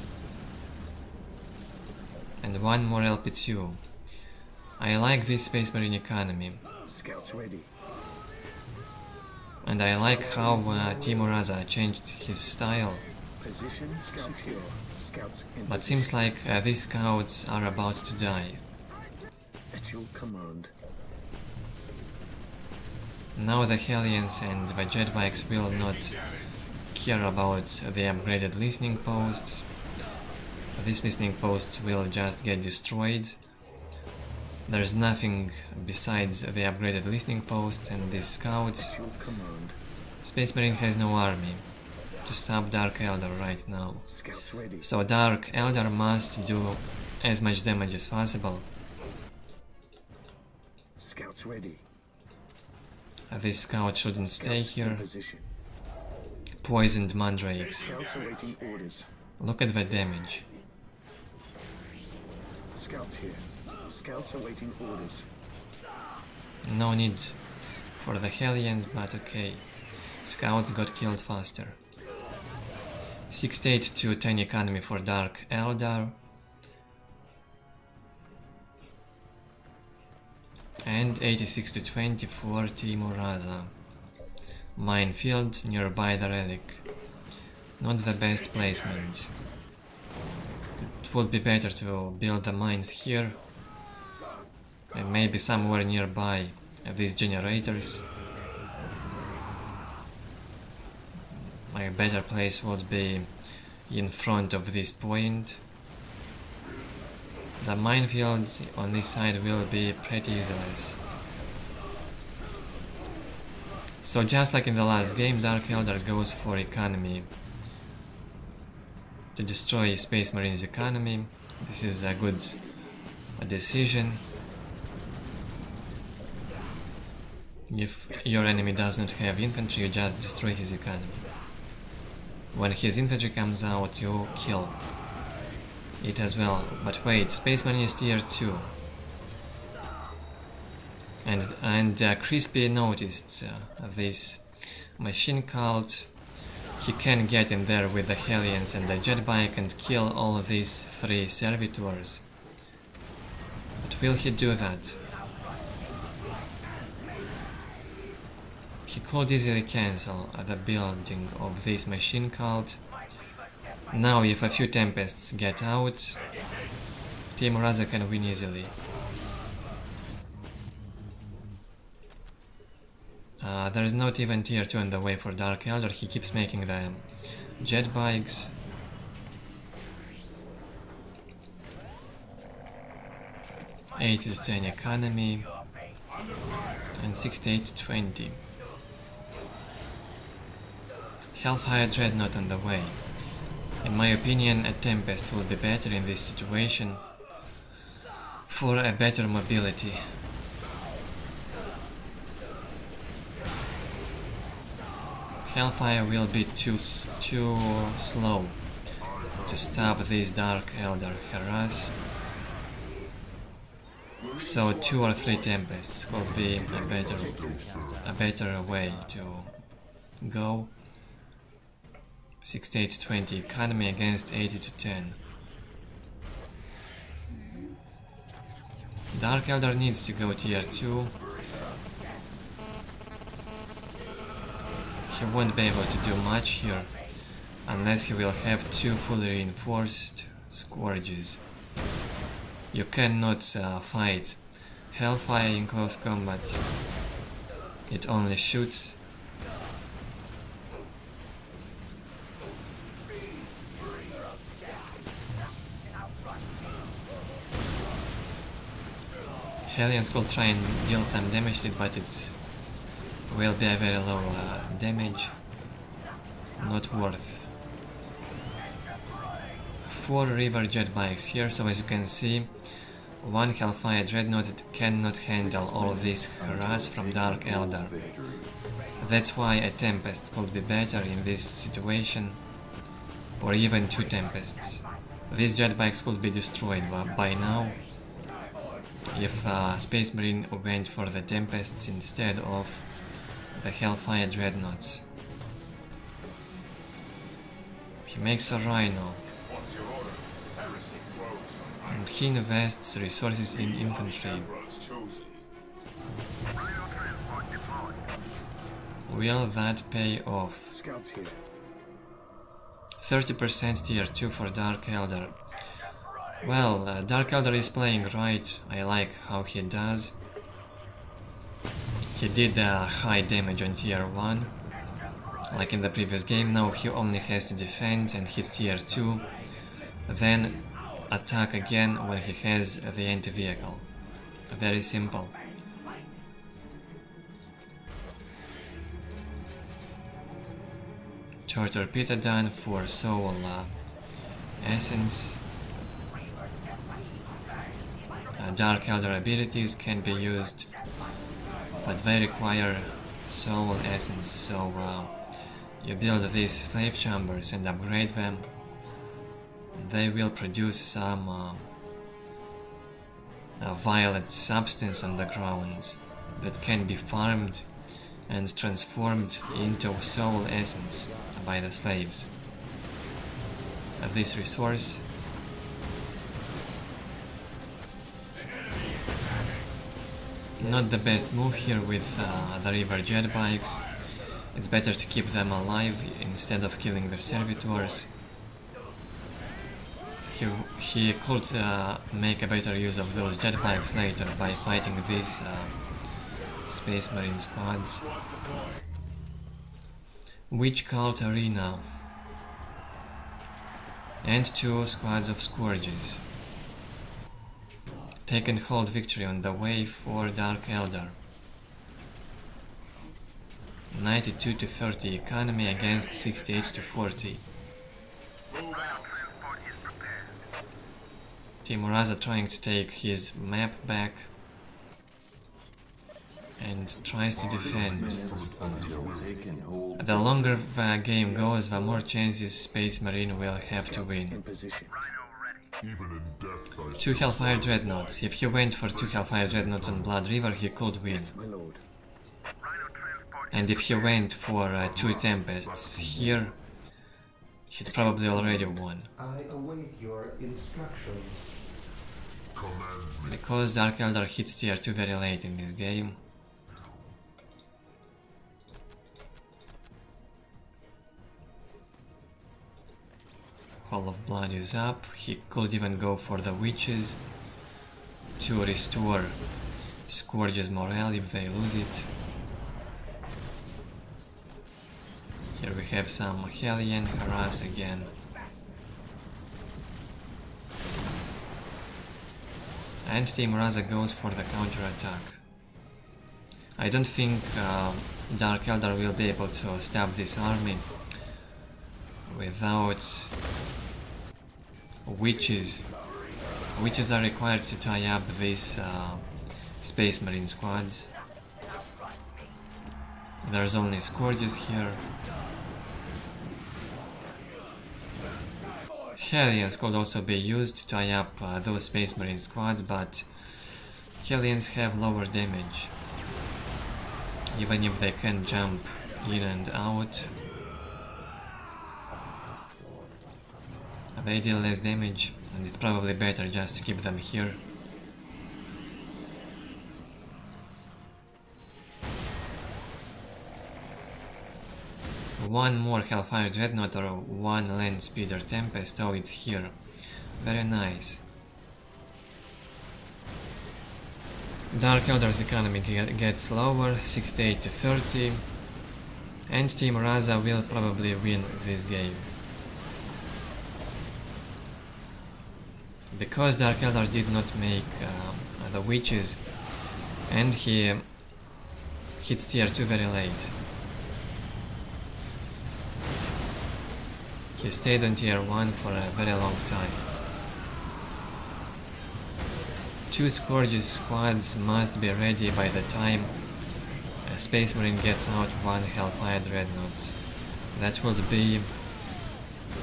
And 1 more LP2. I like this Space Marine economy. And I like how Team Uraza changed his style. But seems like these scouts are about to die. Now the Hellions and the jetbikes will not care about the upgraded listening posts. These listening posts will just get destroyed. There's nothing besides the upgraded listening posts and these scouts. Space Marine has no army to stop Dark Elder right now. So Dark Elder must do as much damage as possible. This scout shouldn't stay here. Poisoned Mandrakes. Look at the damage. Scouts awaiting orders. No need for the Hellions, but okay. Scouts got killed faster. 68 to 10 economy for Dark Elder. And 86 to 20 for Team Uraza. Minefield nearby the relic. Not the best placement. It would be better to build the mines here. And maybe somewhere nearby these generators. A better place would be in front of this point. The minefield on this side will be pretty useless. So just like in the last game, Dark Elder goes for economy to destroy Space Marine's economy. This is a good decision. If your enemy does not have infantry, you just destroy his economy. When his infantry comes out, you kill it as well. But wait, Space Marine is tier 2. And Crispy noticed this machine cult. He can get in there with the Hellions and the jet bike and kill all of these 3 servitors. But will he do that? He could easily cancel the building of this machine cult. Now if a few Tempests get out, Team Raza can win easily. There is not even tier 2 in the way for Dark Elder. He keeps making the jet bikes. $80 to 10 economy and 68 to 20. Hellfire Dreadnought on the way. In my opinion, a Tempest will be better in this situation for a better mobility. Hellfire will be too slow to stop this Dark Elder harass. So 2 or 3 Tempests could be a better way to go. 68 to 20 economy against 80 to 10. Dark Elder needs to go tier 2. He won't be able to do much here unless he will have 2 fully reinforced Scourges. You cannot fight Hellfire in close combat. It only shoots. Hellions could try and deal some damage to it, but it will be a very low damage. Not worth. 4 river jet bikes here, so as you can see, 1 Hellfire Dreadnought cannot handle all of this harass from Dark Elder. That's why a Tempest could be better in this situation, or even 2 Tempests. These jet bikes could be destroyed by now if Space Marine went for the Tempests instead of the Hellfire Dreadnoughts. He makes a Rhino. And he invests resources in infantry. Will that pay off? 30% tier 2 for Dark Elder. Well, Dark Elder is playing right. I like how he does. He did high damage on tier 1, like in the previous game. Now he only has to defend and hit tier 2, then attack again when he has the anti-vehicle. Very simple. Torpedodon for Soul Essence. Dark Elder abilities can be used, but they require Soul Essence, so you build these slave chambers and upgrade them. They will produce some violet substance on the ground that can be farmed and transformed into Soul Essence by the slaves. This resource not the best move here with the river jet bikes. It's better to keep them alive instead of killing the servitors. He could make a better use of those jet bikes later by fighting these Space Marine squads. Witch Cult Arena and 2 squads of Scourges. Take and hold victory on the way for Dark Elder. 92 to 30 economy against 68 to 40. Team Uraza trying to take his map back and tries to defend. The longer the game goes, the more chances Space Marine will have to win. 2 Hellfire Dreadnoughts. If he went for 2 Hellfire Dreadnoughts on Blood River, he could win. And if he went for 2 Tempests here, he'd probably already won. I await your instructions. Because Dark Elder hits tier 2 very late in this game. Hall of Blood is up. He could even go for the Witches to restore Scourge's morale if they lose it. Here we have some Hellion harass again. And Team Uraza goes for the counter-attack. I don't think Dark Elder will be able to stop this army without witches. Witches are required to tie up these Space Marine squads. There's only Scourges here. Hellions could also be used to tie up those Space Marine squads, but Hellions have lower damage. Even if they can jump in and out, they deal less damage, and it's probably better just to keep them here. One more Hellfire Dreadnought or 1 Land Speeder Tempest. Oh, it's here. Very nice. Dark Elder's economy gets lower, 68 to 30, and Team Uraza will probably win this game. Because Dark Elder did not make the Witches, and he hits tier 2 very late. He stayed on tier 1 for a very long time. 2 Scourges squads must be ready by the time a Space Marine gets out 1 Hellfire Dreadnought. That would be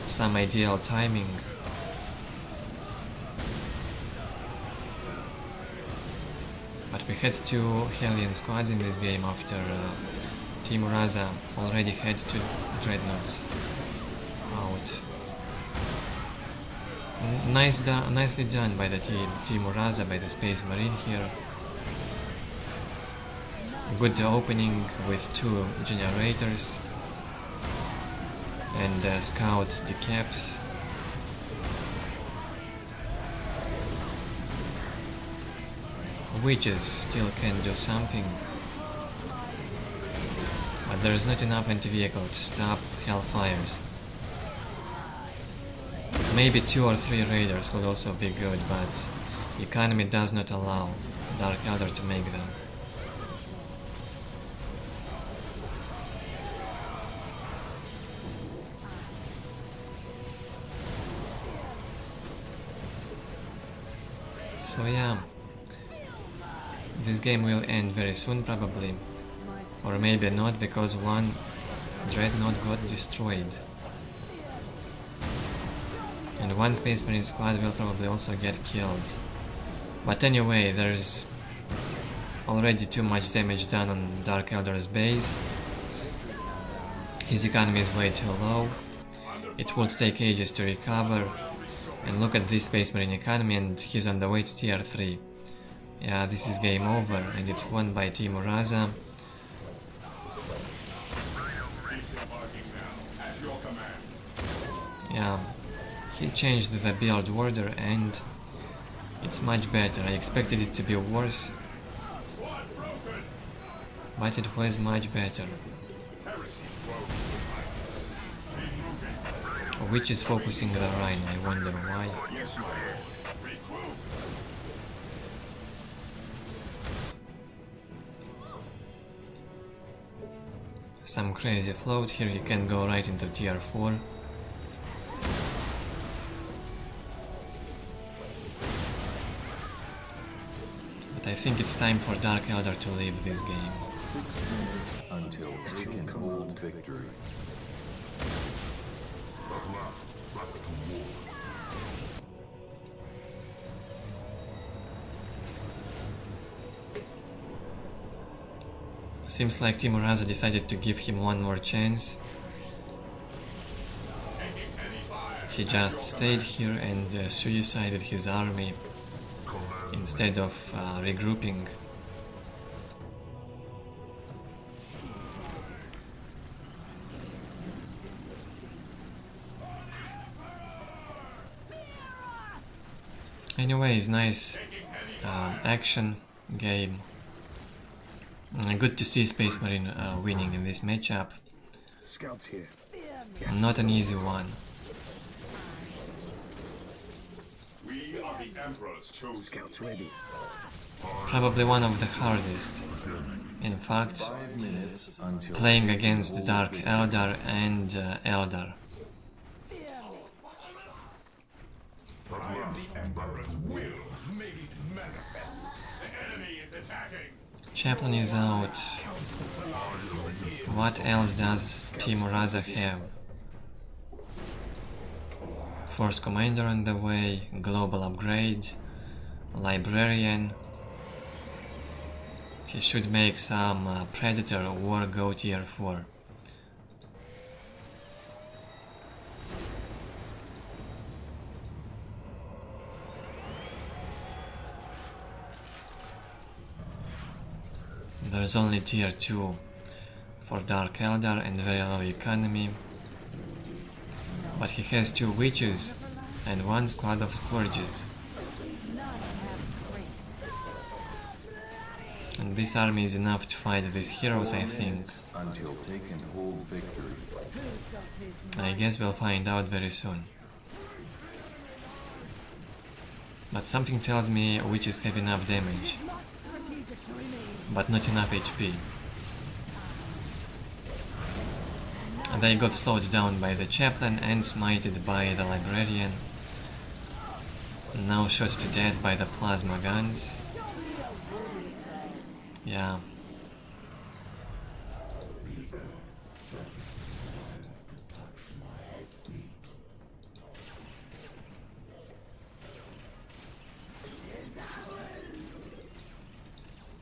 some ideal timing. But we had 2 Hellion squads in this game after Team Uraza already had 2 Dreadnoughts out. Nicely done by the Team Uraza, by the Space Marine here. Good opening with 2 generators and scout decaps. Witches still can do something, but there is not enough anti-vehicle to stop Hellfires. Maybe 2 or 3 raiders could also be good, but economy does not allow Dark Elder to make them. So yeah, this game will end very soon probably, or maybe not, because 1 Dreadnought got destroyed. And 1 Space Marine squad will probably also get killed. But anyway, there's already too much damage done on Dark Elder's base. His economy is way too low. It would take ages to recover. And look at this Space Marine economy, and he's on the way to tier 3. Yeah, this is game over, and it's won by Team Uraza. Yeah, he changed the build order and it's much better. I expected it to be worse, but it was much better. Which is focusing the Rhine, I wonder why. Some crazy float here, you can go right into tier 4. But I think it's time for Dark Elder to leave this game. 6 minutes until they can hold victory. Seems like Team Raza decided to give him one more chance. He just stayed here and suicided his army instead of regrouping. Anyways, nice action game. Good to see Space Marine winning in this matchup. Scouts here. Not an easy one. We are the Emperor's chosen. Scouts ready. Probably one of the hardest. In fact, 5 minutes until playing against Dark Elder and Elder. I am the Emperor's will made manifest. The enemy is attacking. Chaplain is out. What else does Team Raza have? Force Commander on the way, Global Upgrade, Librarian. He should make some Predator or go tier 4. There's only tier 2 for Dark Elder and very low economy. But he has 2 witches and 1 squad of scourges. And this army is enough to fight these heroes, I think. until they can hold victory. I guess we'll find out very soon. But something tells me witches have enough damage, but not enough HP. They got slowed down by the chaplain and smited by the librarian. Now shot to death by the plasma guns. Yeah.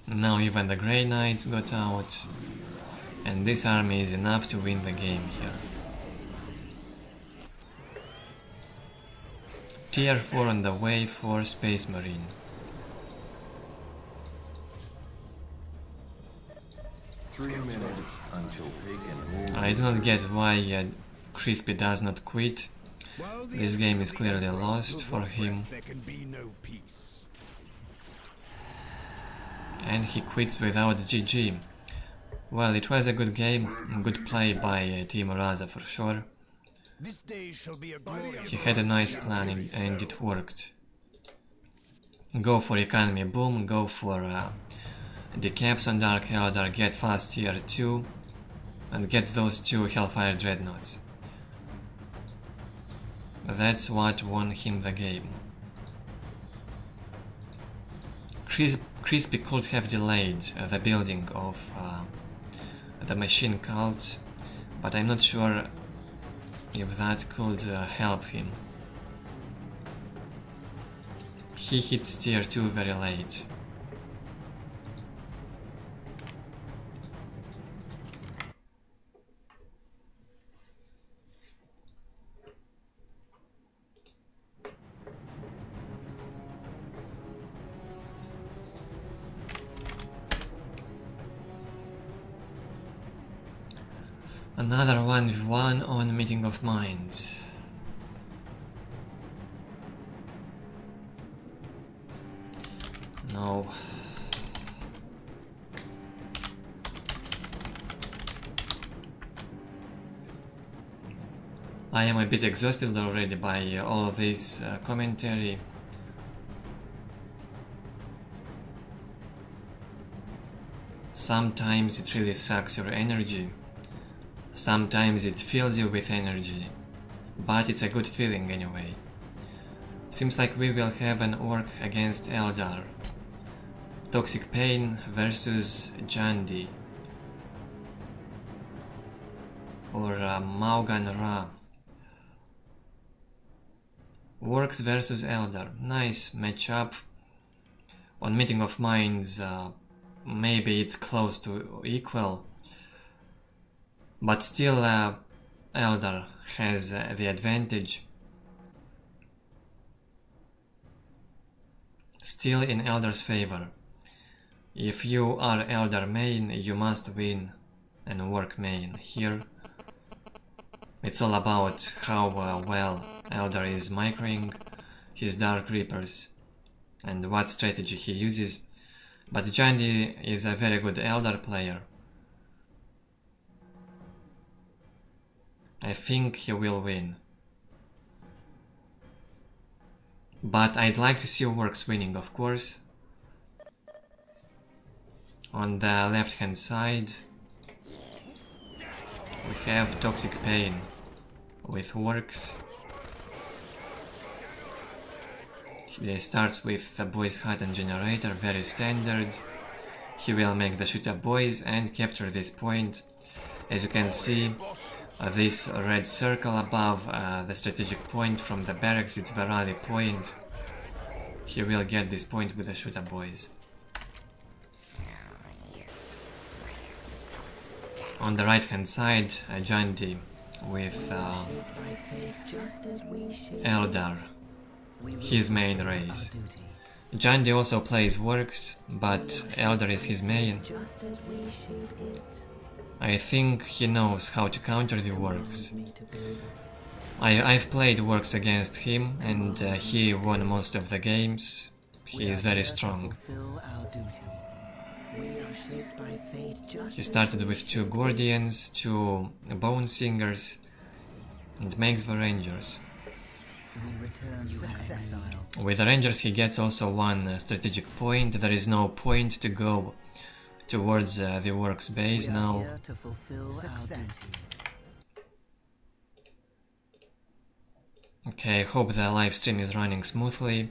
Now even the Grey Knights got out, and this army is enough to win the game here. Tier 4 on the way for Space Marine. I do not get why Crispy does not quit. This game is clearly lost for him. And he quits without GG. Well, it was a good game, good play by Team Raza for sure. He had a nice plan and it worked. Go for economy boom, go for decaps on Dark Elder, get fast tier 2 and get those 2 Hellfire Dreadnoughts. That's what won him the game. Crispy could have delayed the building of the machine cult, but I'm not sure if that could help him. He hits tier 2 very late. Another 1v1 on Meeting of Minds. No. I am a bit exhausted already by all of this commentary. Sometimes it really sucks your energy, sometimes it fills you with energy, but it's a good feeling anyway. Seems like we will have an orc against Eldar. Toxic Pain versus Jandi. Or Maugan Ra. Orcs versus Eldar. Nice matchup. On Meeting of Minds, maybe it's close to equal. But still, Eldar has the advantage. Still in Eldar's favor. If you are Eldar main, you must win an orc main. Here, it's all about how well Eldar is microing his Dark Reapers and what strategy he uses. But Jandi is a very good Eldar player. I think he will win. But I'd like to see orcs winning, of course. On the left hand side we have Toxic Pain with orcs. He starts with the boys hut and generator, very standard. He will make the shoot up boys and capture this point. As you can see, this red circle above the strategic point from the barracks, it's the rally point. He will get this point with the shoot up boys. On the right hand side, Jandi with Eldar, his main race. Jandi also plays orcs, but Eldar is his main. I think he knows how to counter the orcs. I've played orcs against him and he won most of the games. He is very strong. He started with 2 Guardians, 2 Bone Singers, and makes the Rangers. With the Rangers he gets also 1 strategic point. There is no point to go towards the orcs base now. Okay, I hope the live stream is running smoothly.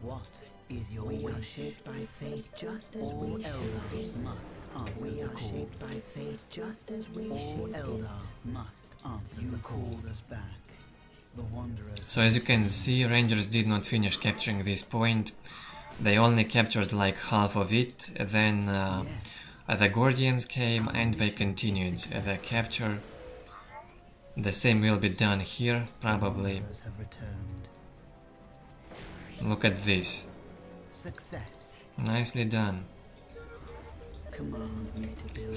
What is your we are shaped by fate just as all we Eldar must. We are shaped by fate just as we all Eldar must answer. You called us back. The Wanderers. So as you can see, Rangers did not finish capturing this point. They only captured like half of it. Then the Guardians came and they continued the capture. The same will be done here, probably. Look at this. Success. Nicely done.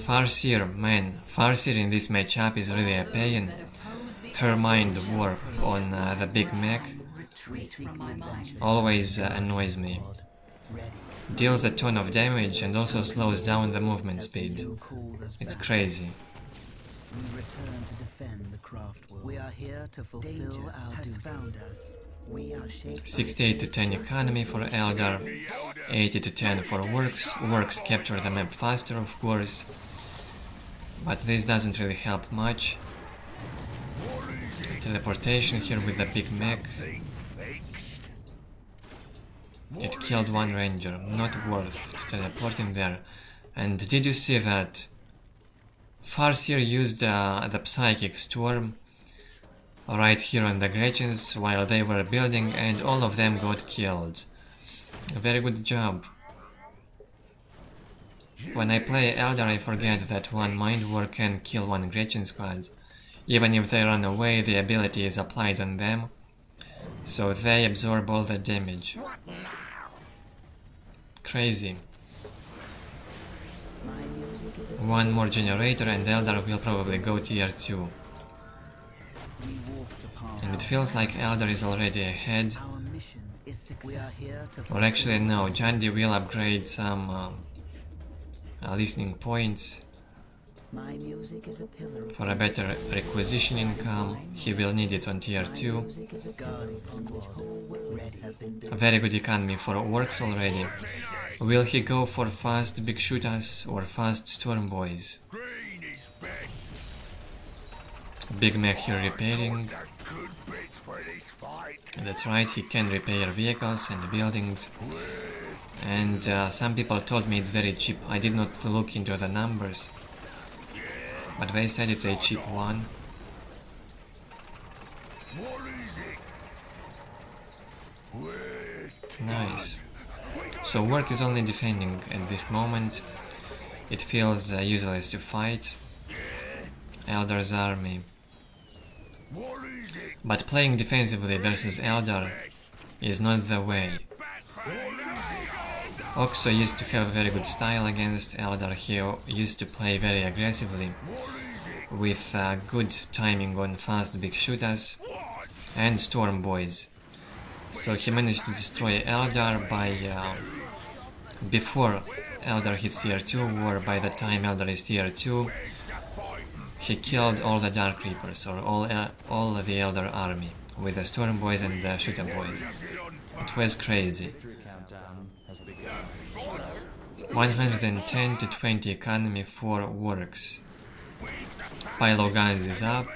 Farseer, man, Farseer in this matchup is really a pain. Her mind warp on the big mech always annoys me. Deals a ton of damage and also slows down the movement speed. It's crazy. We return to defend the craft world. We are here to fulfill our duty. We are shaped 68 to 10 economy for Eldar, 80 to 10 for orcs. Orcs capture the map faster, of course, but this doesn't really help much. Teleportation here with the big mech. It killed 1 ranger, not worth to teleport in there. And did you see that? Farseer used the Psychic Storm right here on the Gretchens while they were building and all of them got killed. A very good job. When I play Eldar I forget that 1 Mind War can kill 1 Gretchen squad. Even if they run away, the ability is applied on them, so they absorb all the damage. Crazy. 1 more generator and Eldar will probably go tier 2. And it feels like Eldar is already ahead. Or actually no, Jandi will upgrade some listening points. My music is a pillar of For a better requisition income, he will need it on tier 2. music is a guardian on which whole worlds have been built. A very good economy for orcs already. Will he go for fast big shooters or fast storm boys? Green is best. Big mech here repairing. Got good bits for this fight. That's right, he can repair vehicles and buildings. And some people told me it's very cheap. I did not look into the numbers, but they said it's a cheap one. What is it? Wait. Nice. So work is only defending at this moment. It feels useless to fight Eldar's army. What is it? But playing defensively versus Eldar is not the way. Oxo used to have very good style against Eldar. He used to play very aggressively with good timing on fast big shooters and storm boys. So he managed to destroy Eldar by before Eldar hits tier 2, or by the time Eldar is tier 2, he killed all the Dark Reapers, or all of the Eldar army, with the storm boys and the shooter boys. It was crazy. 110 to 20 economy for orcs. Pilo guns is up.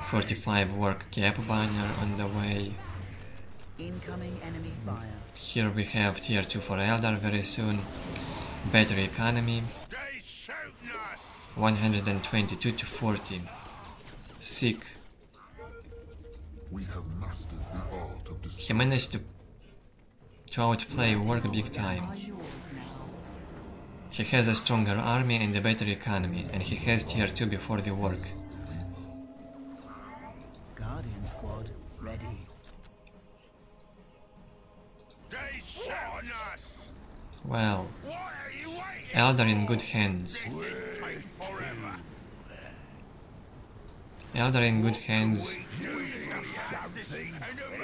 45 work cap banner on the way. Incoming enemy fire. Here we have tier 2 for Eldar very soon. Better economy. 122 to 40. Sick. He managed to outplay work big time. He has a stronger army and a better economy, and he has tier 2 before the work. Guardian squad ready. Well, Eldar in good hands. Eldar in good hands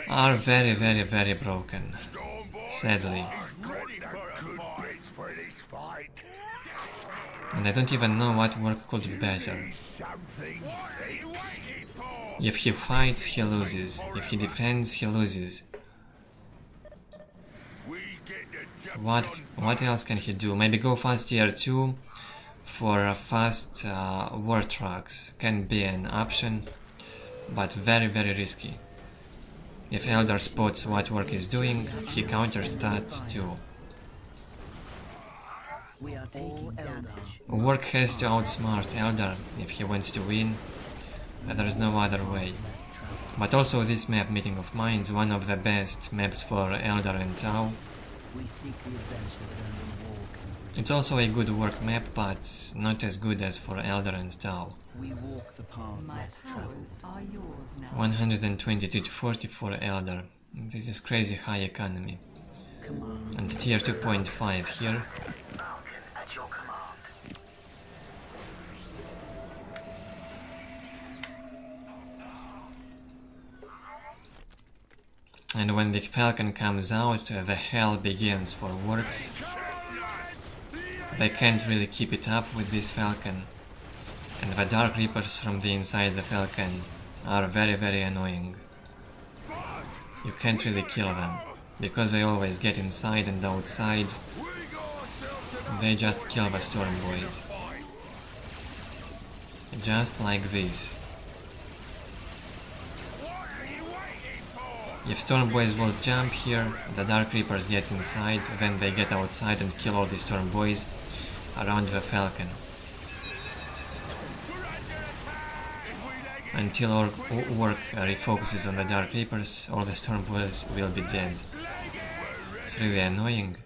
are very, very, very broken, sadly. And I don't even know what work could be better. If he fights, he loses. If he defends, he loses. What else can he do? Maybe go fast tier 2 for fast war trucks can be an option, but very, very risky. If Eldar spots what work is doing, he counters that too. We are taking damage. Work has to outsmart Eldar if he wants to win, and there's no other way. But also this map, Meeting of Minds, one of the best maps for Eldar and Tau. We seek the adventure that only war can. It's also a good work map, but not as good as for Eldar and Tau. We walk the path less traveled. 122 to 40 for Eldar. This is crazy high economy. Command. And tier 2.5 here. And when the Falcon comes out, the hell begins for works. They can't really keep it up with this Falcon. And the Dark Reapers from the inside the Falcon are very, very annoying. You can't really kill them, because they always get inside and outside. They just kill the Storm Boys. Just like this. If Storm Boys will jump here, the Dark Reapers get inside, then they get outside and kill all the Storm Boys around the Falcon. Until our work refocuses on the Dark Reapers, all the Storm Boys will be dead. It's really annoying.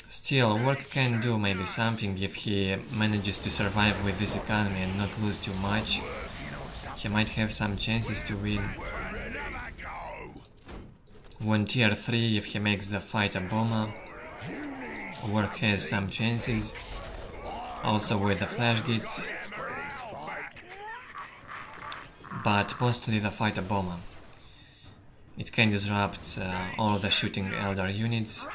Still, work can do maybe something if he manages to survive with this economy and not lose too much. He might have some chances to win. One tier 3 if he makes the fight a bomber. Work has some chances. Also with the flash git. But mostly the fight a bomber. It can disrupt all the shooting Eldar units.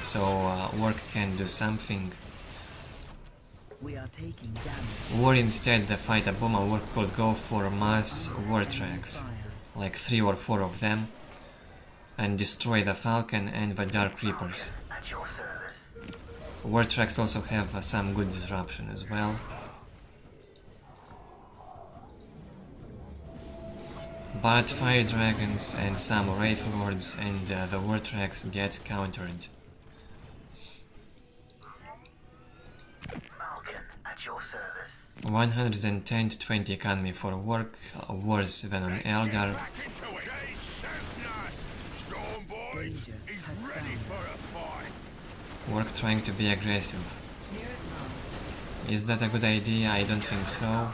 so Work can do something. We are taking damage. Or instead the fight a bomb, Work could go for mass war tracks, like 3 or 4 of them, and destroy the Falcon and the Dark Reapers. War tracks also have some good disruption as well. But Fire Dragons and some Wraith Lords and the War tracks get countered. 110 to 20 economy for Work, worse than on Eldar. Work trying to be aggressive. Is that a good idea? I don't think so.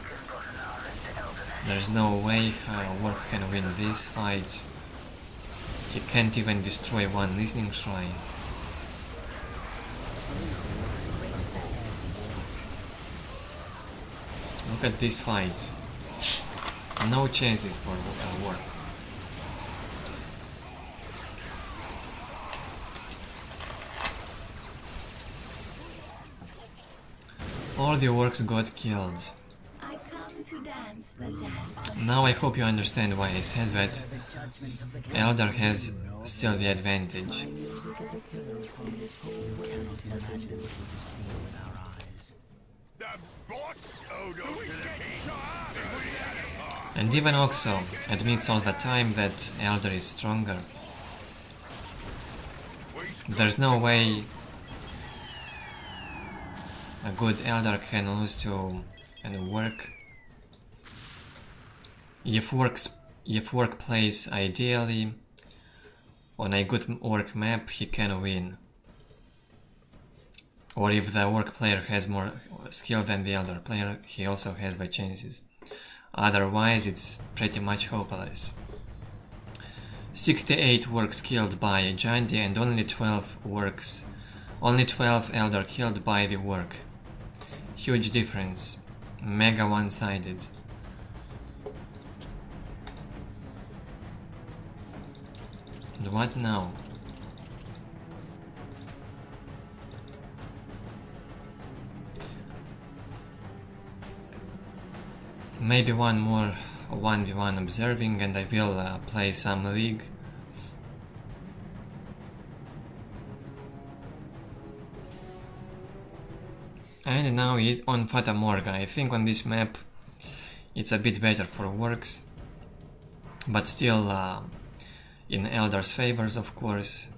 There's no way Work can win this fight. He can't even destroy one listening shrine. Look at this fight. No chances for Work. All the Works got killed. I come to dance the dance. Now I hope you understand why I said that Eldar has still the advantage. And even Oxo admits all the time that Eldar is stronger. There's no way a good Eldar can lose to Work. If Work plays ideally on a good Work map, he can win. Or if the Work player has more skill than the Eldar player, he also has the chances. Otherwise, it's pretty much hopeless. 68 Works killed by Jandy and only 12 Eldar killed by the Work. Huge difference. Mega one-sided. What now? Maybe one more 1v1 observing and I will play some League. And now on Fata Morgan. I think on this map it's a bit better for Works, but still in Eldar's favors, of course.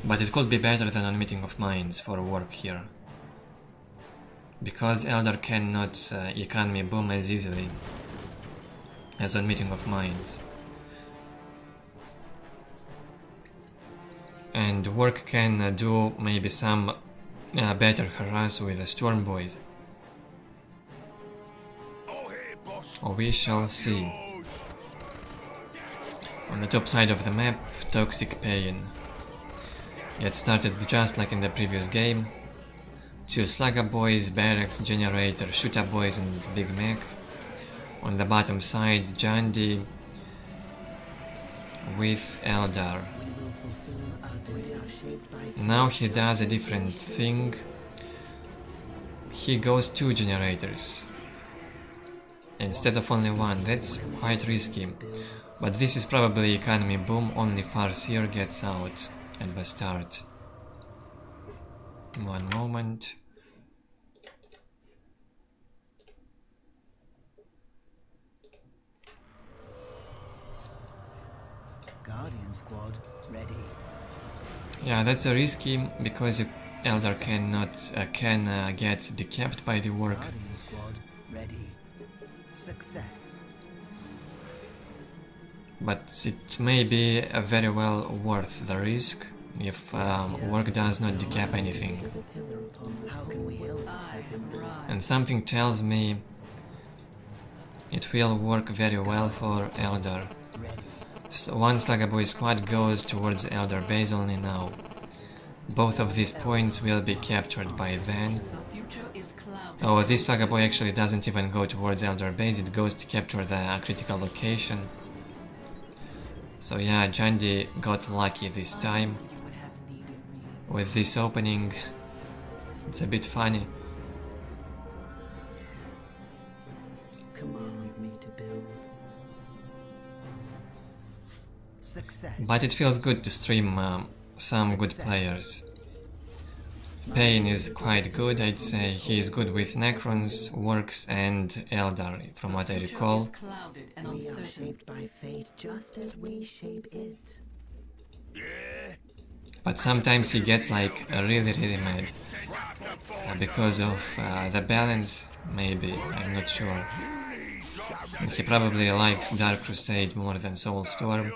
But it could be better than on Meeting of Minds for Work here, because Eldar cannot economy boom as easily as on Meeting of Minds. And Work can do maybe some better harass with the Storm Boys. We shall see. On the top side of the map, Toxic Pain. It started just like in the previous game. 2 Slugger Boys, Barracks, Generator, Shooter Boys and Big Mac. On the bottom side, Jandy with Eldar. Now he does a different thing. He goes 2 generators instead of only 1. That's quite risky. But this is probably economy boom, only Farseer gets out at the start. One moment. Guardian squad ready. Yeah, that's a risky because Eldar cannot get decapped by the Work. Guardian squad ready. Success. But it may be very well worth the risk if Work does not decap anything. How can we help? And something tells me it will work very well for Eldar. One Slugger Boy squad goes towards Eldar base only now. Both of these points will be captured by then. Oh, this Slugger Boy actually doesn't even go towards Eldar base, it goes to capture the critical location. So yeah, Jandy got lucky this time. With this opening, it's a bit funny. Command me to build. Success. But it feels good to stream some good players. Pain is quite good, I'd say. He is good with Necrons, Works and Eldar, from what I recall. We are shaped by fate just as we shape it. But sometimes he gets like really mad. Because of the balance, maybe, I'm not sure. And he probably likes Dark Crusade more than Soulstorm.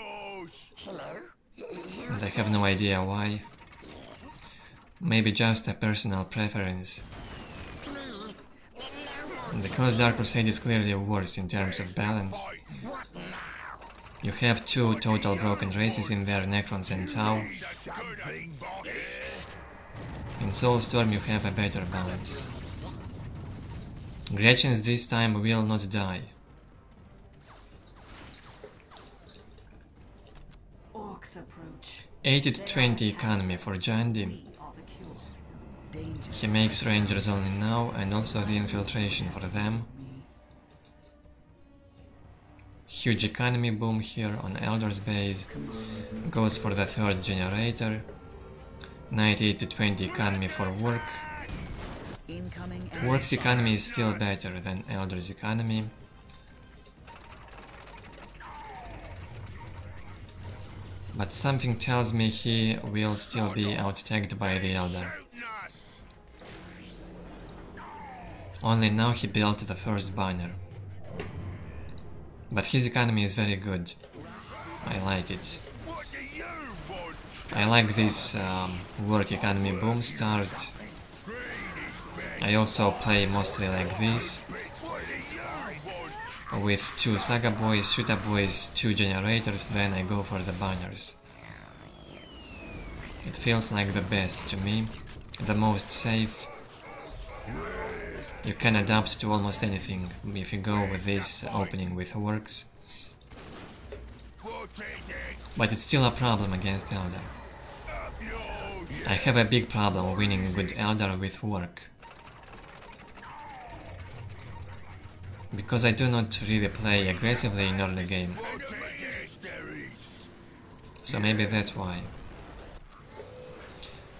And I have no idea why. Maybe just a personal preference. And because Dark Crusade is clearly worse in terms of balance. You have two total broken races in there, Necrons and Tau. In Soulstorm you have a better balance. Gretchens this time will not die. Orcs approach. 80 to 20 economy for Jandy. He makes Rangers only now and also the infiltration for them. Huge economy boom here on Elder's base. Goes for the third generator. 90 to 20 economy for Work. Work's economy is still better than Elder's economy. But something tells me he will still be out-tagged by the Elder. Only now he built the first banner. But his economy is very good. I like it. I like this Work economy boom start. I also play mostly like this. With two Saga Boys, Shooter Boys, two generators, then I go for the banners. It feels like the best to me, the most safe. You can adapt to almost anything if you go with this opening with Works. But it's still a problem against Elder. I have a big problem winning good Elder with Work. Because I do not really play aggressively in early game. So maybe that's why.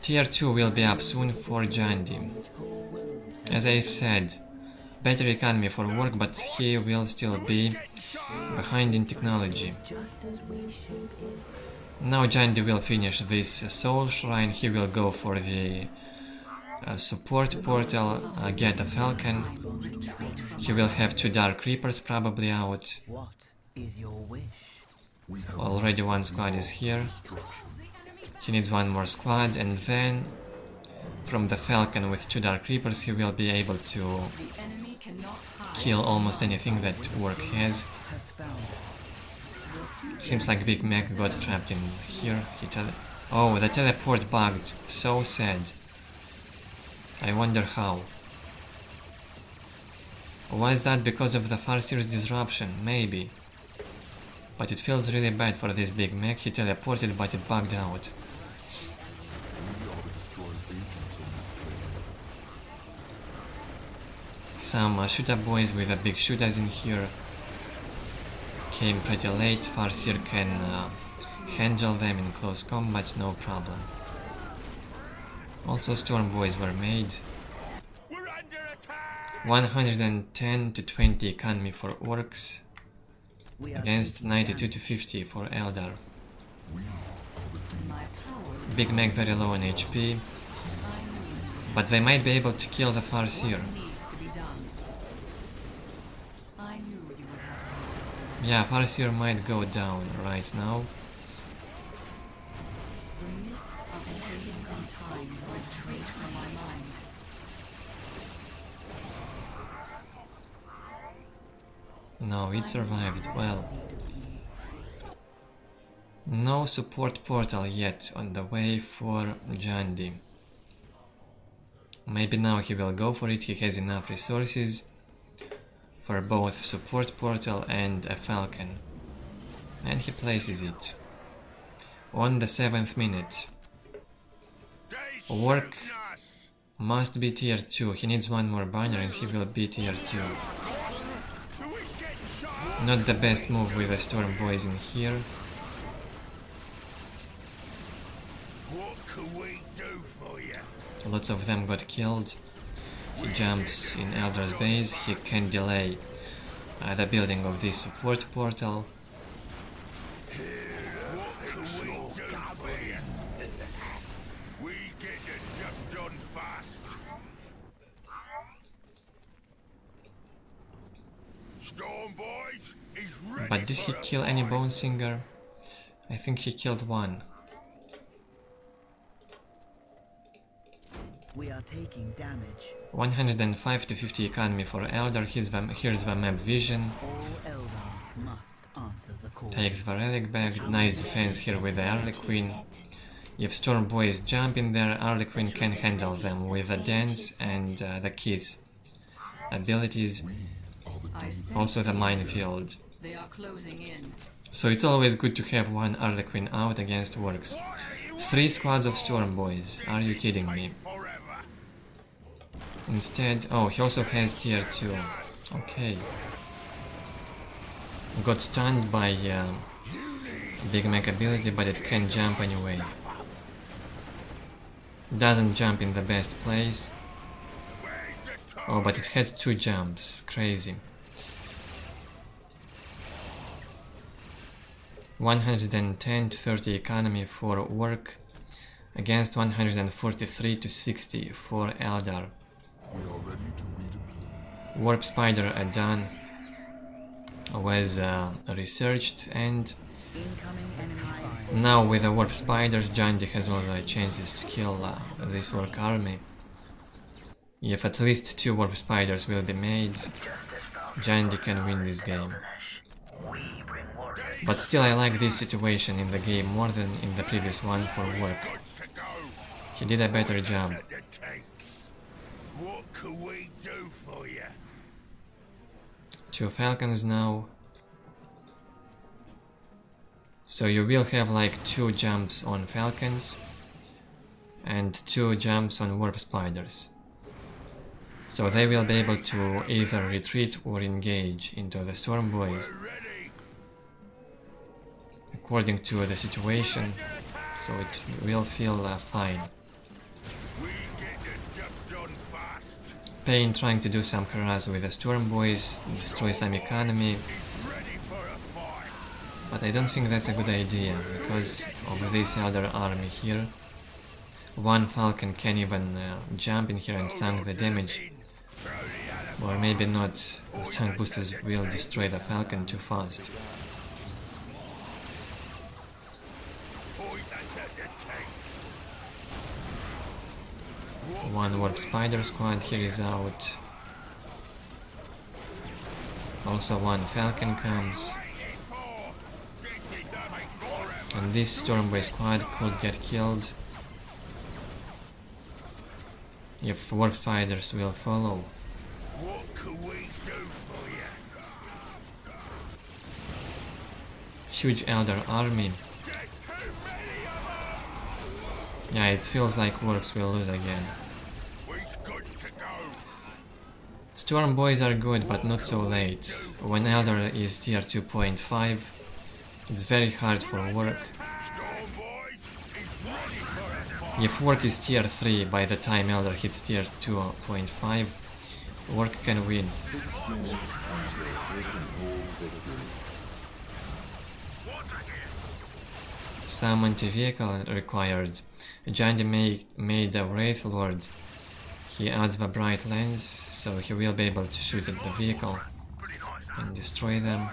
Tier 2 will be up soon for Jandy. As I've said, better economy for Work, but he will still be behind in technology. Now Jandy will finish this Soul Shrine, he will go for the support portal, get a Falcon. He will have two Dark Reapers probably out. What is your wish? Already one squad is here. He needs one more squad, and then from the Falcon with two Dark Reapers he will be able to kill almost anything that Work has. Seems like Big Mac got trapped in here. Oh, the teleport bugged. So sad. I wonder how. Was that because of the Farseer's disruption? Maybe. But it feels really bad for this Big Mac. He teleported but it bugged out. Some shooter boys with the big shooters in here came pretty late. Farseer can handle them in close combat, no problem. Also Storm boys were made. 110 to 20 economy for Orcs against 92 to 50 for Eldar. Big Mac very low on HP, but they might be able to kill the Farseer. Yeah, Farseer might go down right now. No, it survived well. No support portal yet on the way for Jandy. Maybe now he will go for it, he has enough resources for both support portal and a Falcon. And he places it. On the 7th minute. Work must be tier 2. He needs one more banner and he will be tier 2. Not the best move with the Storm Boys in here. Lots of them got killed. He jumps in Elder's base. He can delay the building of this support portal. But did he kill any Bone Singer? I think he killed one. We are taking damage. 105 to 50 economy for Elder. Here's the map vision. All Eldar must answer the call. Takes the relic back. Nice defense here with the Harlequin. If Storm Boys jump in there, Harlequin can handle them with the dance and the kiss abilities. Also the minefield. They are closing in. So it's always good to have one Harlequin out against Works. 3 squads of Storm Boys. Are you kidding me? Instead, oh, he also has tier 2. Okay. Got stunned by Big Mac ability, but it can jump anyway. Doesn't jump in the best place. Oh, but it had 2 jumps. Crazy. 110 to 30 economy for Work against 143 to 60 for Eldar. Warp Spider done, was researched, and now with the Warp Spiders, Jandy has all the chances to kill this Orc army. If at least 2 Warp Spiders will be made, Jandy can win this game. But still I like this situation in the game more than in the previous one for Work. He did a better job. What can we do for you? 2 Falcons now. So you will have like 2 jumps on Falcons and 2 jumps on Warp Spiders. So they will be able to either retreat or engage into the Storm Boys according to the situation, so it will feel fine. Pain trying to do some harass with the Storm Boys, destroy some economy, but I don't think that's a good idea, because of this Elder army here. 1 Falcon can even jump in here and tank the damage, or maybe not, the tank boosters will destroy the Falcon too fast. 1 Warp Spider squad here is out. Also 1 Falcon comes. And this Stormboy squad could get killed if Warp Spiders will follow. Huge Elder army. Yeah, it feels like Works will lose again. Storm Boys are good, but not so late. When Elder is tier 2.5, it's very hard for Work. If Work is tier 3 by the time Elder hits tier 2.5, Work can win. Some anti-vehicle required. Jandy made a Wraith Lord. He adds the bright lens, so he will be able to shoot at the vehicle and destroy them.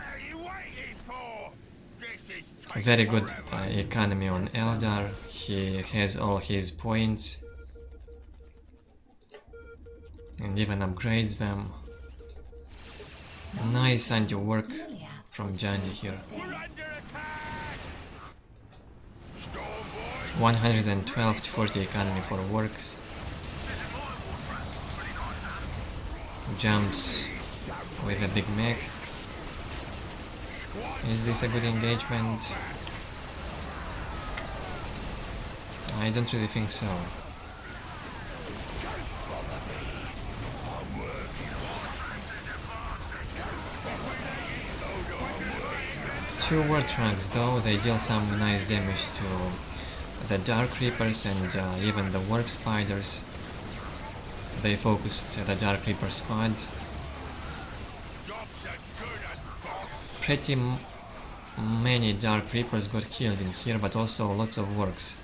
Very good economy on Eldar. He has all his points and even upgrades them. Nice anti-work from Jandy here. 112 to 40 economy for Works. Jumps with a big mech. Is this a good engagement? I don't really think so. Two ward trunks though, they deal some nice damage to the Dark Reapers and even the Warp Spiders. They focused the Dark Reaper squad. Pretty many Dark Reapers got killed in here, but also lots of Wargs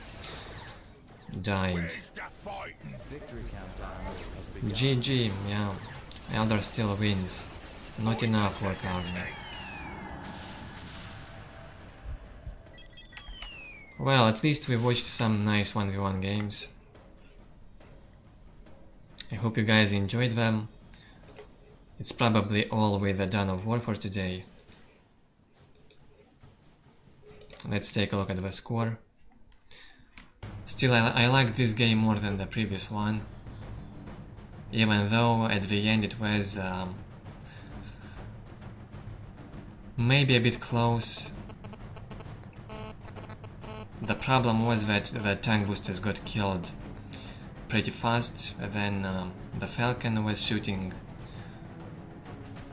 died. GG, yeah. Elder still wins. Not enough Warg army. Well, at least we watched some nice 1v1 games. I hope you guys enjoyed them. It's probably all with the Dawn of War for today. Let's take a look at the score. Still, I like this game more than the previous one. Even though at the end it was maybe a bit close. The problem was that the tank boosters got killed pretty fast, then the Falcon was shooting,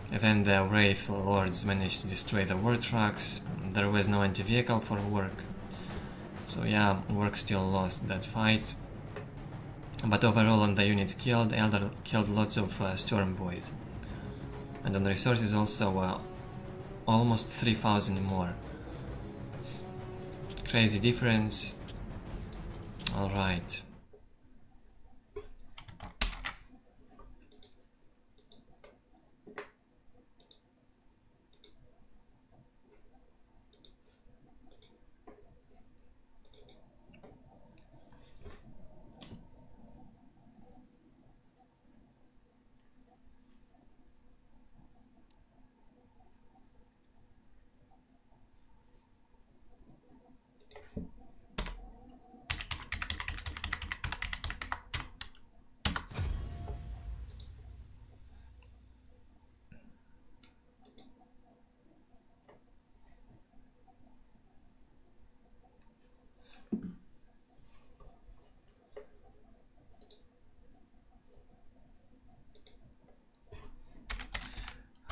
then the Wraith Lords managed to destroy the war trucks, there was no anti-vehicle for Warg, so yeah, Warg still lost that fight, but overall on the units killed, Elder killed lots of Storm Boys, and on resources also almost 3000 more. Crazy difference. Alright.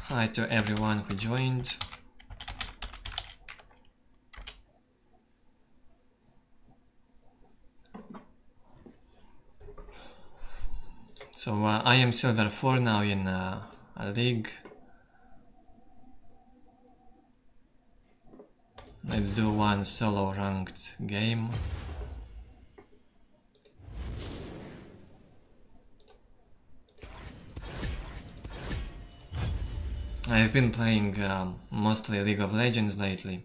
Hi to everyone who joined. So I am Silver 4 now in a league. Let's do one solo ranked game. I've been playing mostly League of Legends lately.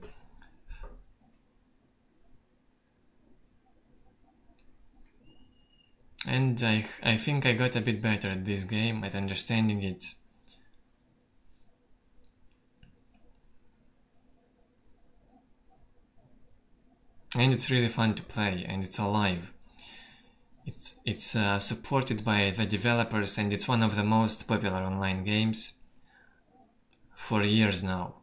And I think I got a bit better at this game, at understanding it. And it's really fun to play, and it's alive. It's supported by the developers, and it's one of the most popular online games for years now.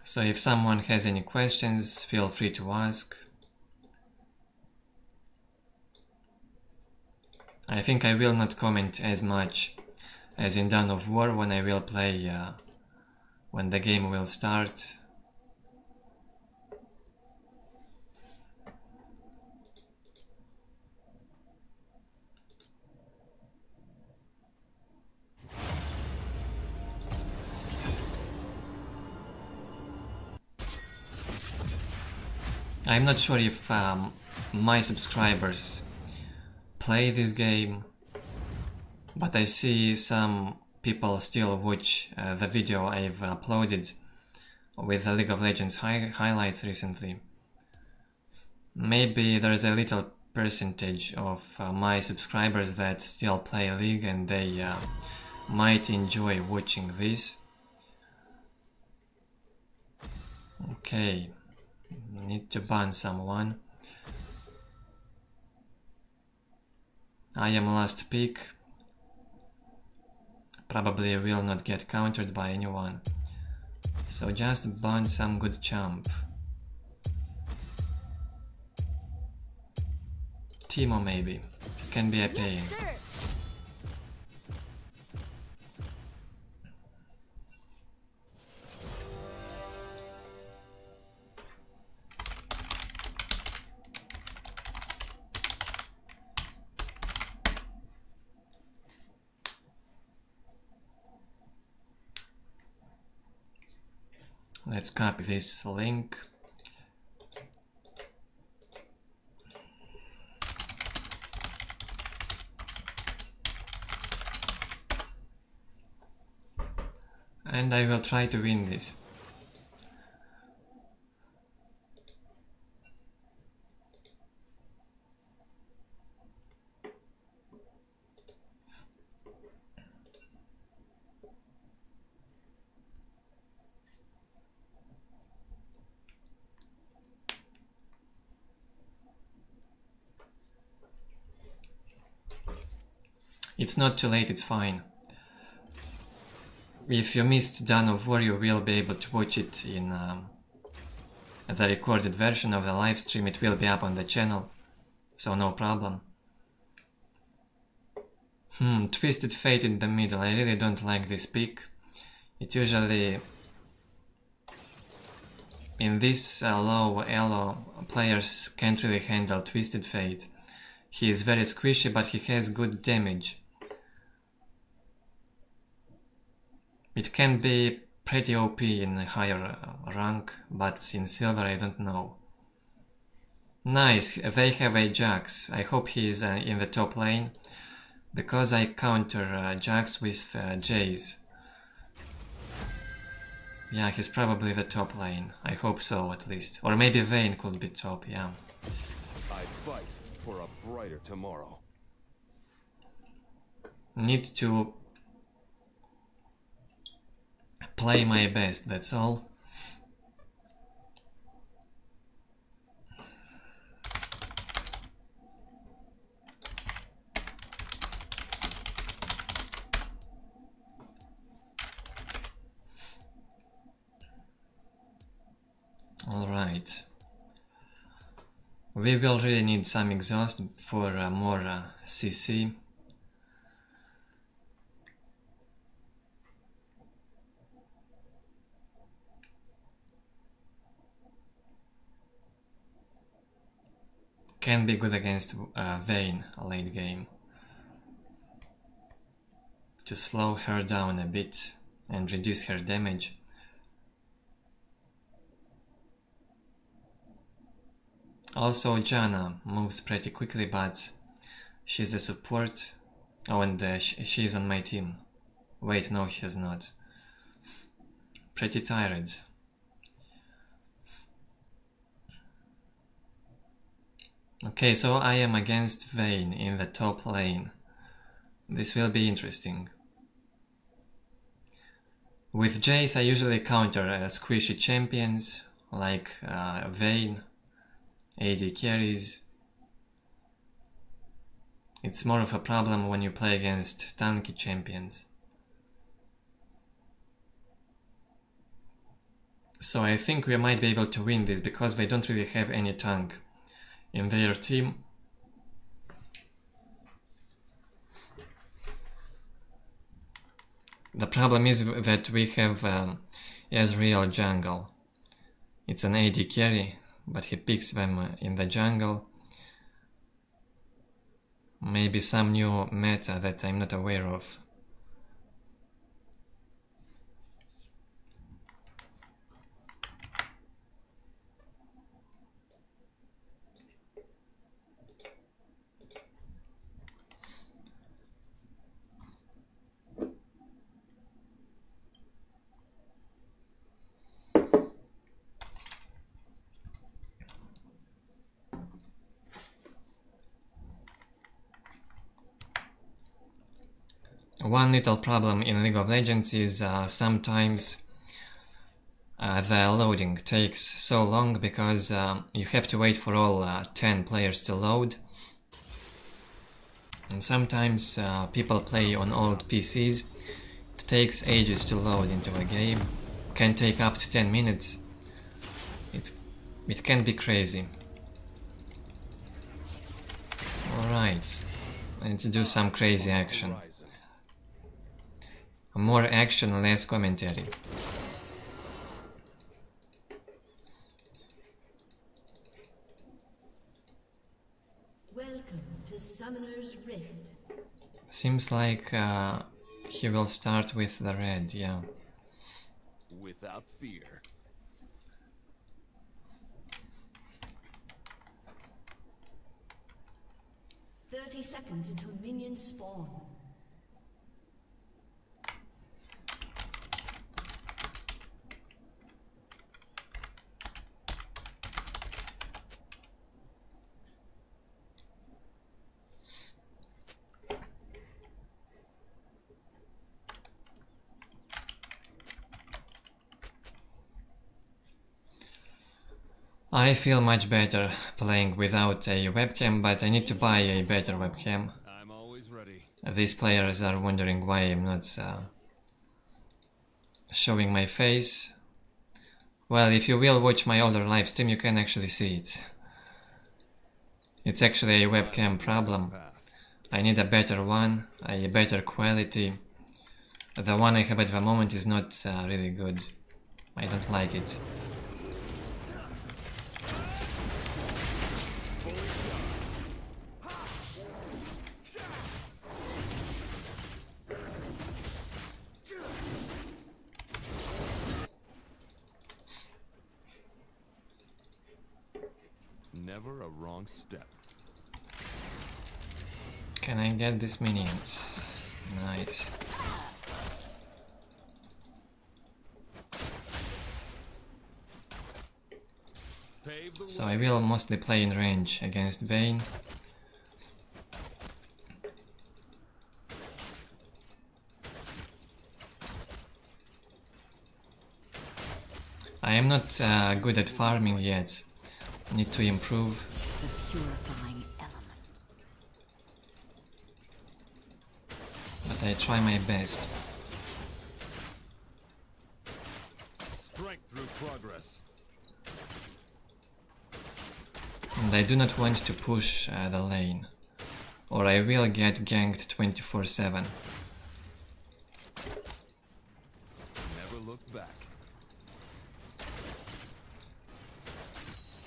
So if someone has any questions, feel free to ask. I think I will not comment as much as in Dawn of War when I will play, when the game will start. I'm not sure if my subscribers play this game, but I see some people still watch the video I've uploaded with the League of Legends highlights recently. Maybe there's a little percentage of my subscribers that still play League, and they might enjoy watching this. Okay, need to ban someone. I am last pick. Probably will not get countered by anyone. So just ban some good champ. Timo maybe. Can be a pain. Let's copy this link. And I will try to win this. It's not too late, it's fine. If you missed Dawn of War, you will be able to watch it in the recorded version of the live stream. It will be up on the channel, so no problem. Twisted Fate in the middle. I really don't like this pick. It usually, in this low elo, players can't really handle Twisted Fate. He is very squishy, but he has good damage. It can be pretty OP in a higher rank, but in silver I don't know. Nice, they have a Jax. I hope he is in the top lane, because I counter Jax with Jace. Yeah, he's probably the top lane. I hope so, at least. Or maybe Vayne could be top, yeah. I fight for a brighter tomorrow. Need to play my best, that's all. Alright. We will really need some exhaust for more CC. Can be good against Vayne late game. To slow her down a bit and reduce her damage. Also Janna moves pretty quickly, but she's a support. Oh, and she's on my team. Wait, no, she's not. Pretty tired. Okay, so I am against Vayne in the top lane. This will be interesting. With Jace I usually counter squishy champions like Vayne, AD carries. It's more of a problem when you play against tanky champions. So I think we might be able to win this because they don't really have any tank in their team. The problem is that we have Ezreal jungle. It's an AD carry, but he picks them in the jungle. Maybe some new meta that I'm not aware of. One little problem in League of Legends is sometimes the loading takes so long because you have to wait for all 10 players to load. And sometimes people play on old PCs. It takes ages to load into a game. Can take up to 10 minutes. It can be crazy. Alright, let's do some crazy action. More action, less commentary. Welcome to Summoner's Rift. Seems like he will start with the red, yeah. Without fear. 30 seconds until minions spawn. I feel much better playing without a webcam, but I need to buy a better webcam. I'm always ready. These players are wondering why I'm not showing my face. Well, if you will watch my older live stream, you can actually see it. It's actually a webcam problem. I need a better one, a better quality. The one I have at the moment is not really good. I don't like it. Never a wrong step. Can I get these minions? Nice. So I will mostly play in range against Vayne. I am not good at farming yet. Need to improve. The purifying element. But I try my best. Strength through progress. And I do not want to push the lane, or I will get ganked 24/7. Never look back.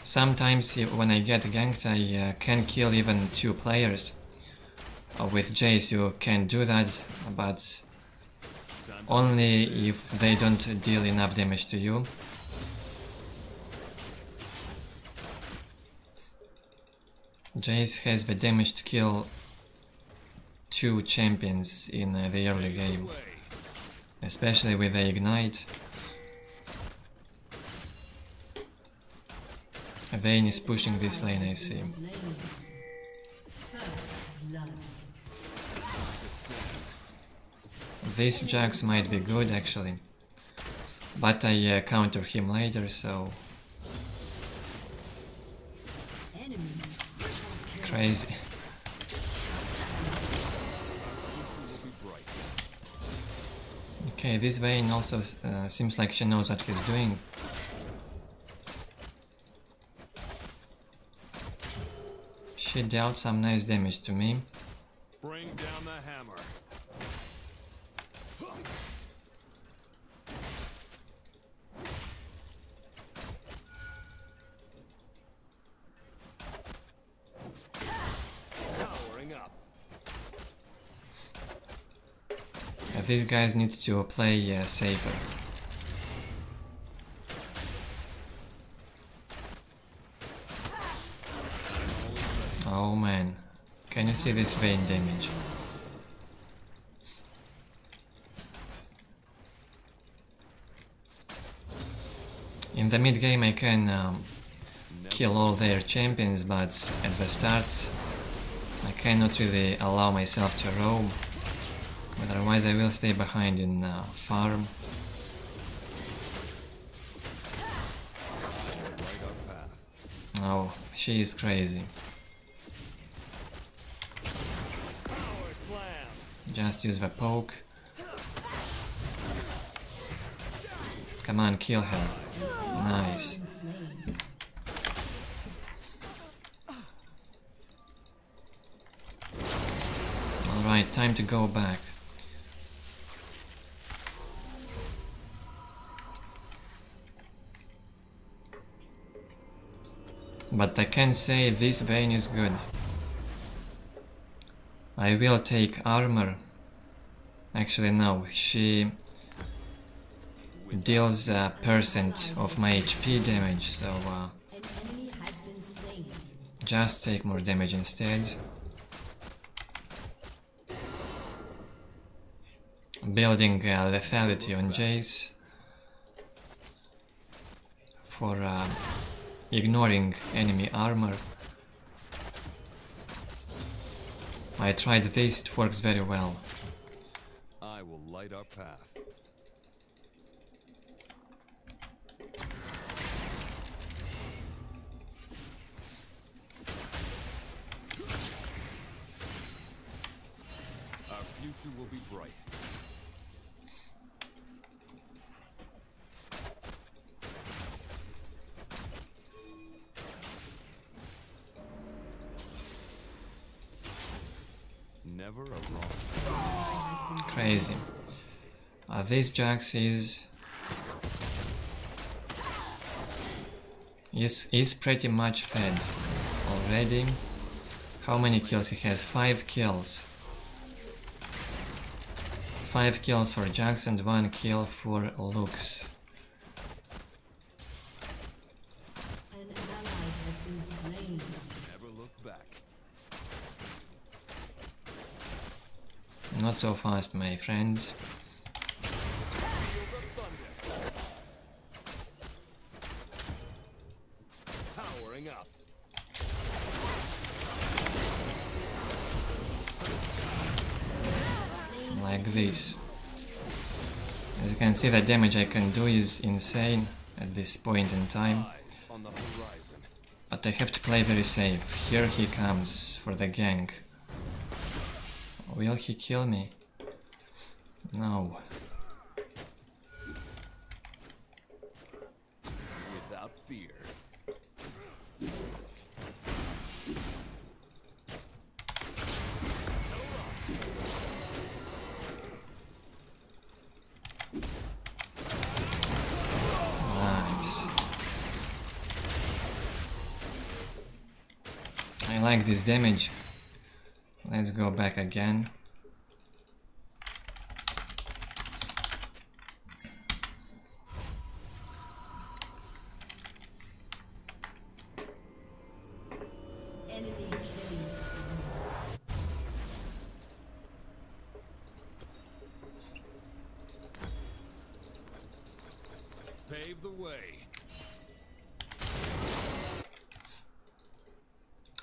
Sometimes when I get ganked I can kill even 2 players. With Jace you can do that, but only if they don't deal enough damage to you. Jace has the damage to kill 2 champions in the early game, especially with the ignite. Vayne is pushing this lane, I see. This Jax might be good actually, but I counter him later, so... Crazy. Okay, this Vayne also seems like she knows what he's doing. She dealt some nice damage to me. Bring down the hammer. Powering up. These guys need to play safer. Oh man, can you see this Vayne damage? In the mid game I can kill all their champions, but at the start I cannot really allow myself to roam. But otherwise I will stay behind in farm. Oh, she is crazy. Just use the poke. Come on, kill her. Nice. Alright, time to go back. But I can say this Vayne is good. I will take armor. Actually no, she deals a percent of my HP damage, so just take more damage instead. Building lethality on Jace for ignoring enemy armor. I tried this, it works very well. I will light our path. Our future will be bright. Never a wrong. Crazy. This Jax is pretty much fed already. How many kills he has? 5 kills. 5 kills for Jax and 1 kill for Lux. An ally has been slain. Never look back. Not so fast, my friends. Powering up. Like this. As you can see, the damage I can do is insane at this point in time. On the horizon. But I have to play very safe. Here he comes for the gank. Will he kill me? No. Without fear. Nice. I like this damage. Let's go back again. Enemy killing spree. Pave the way.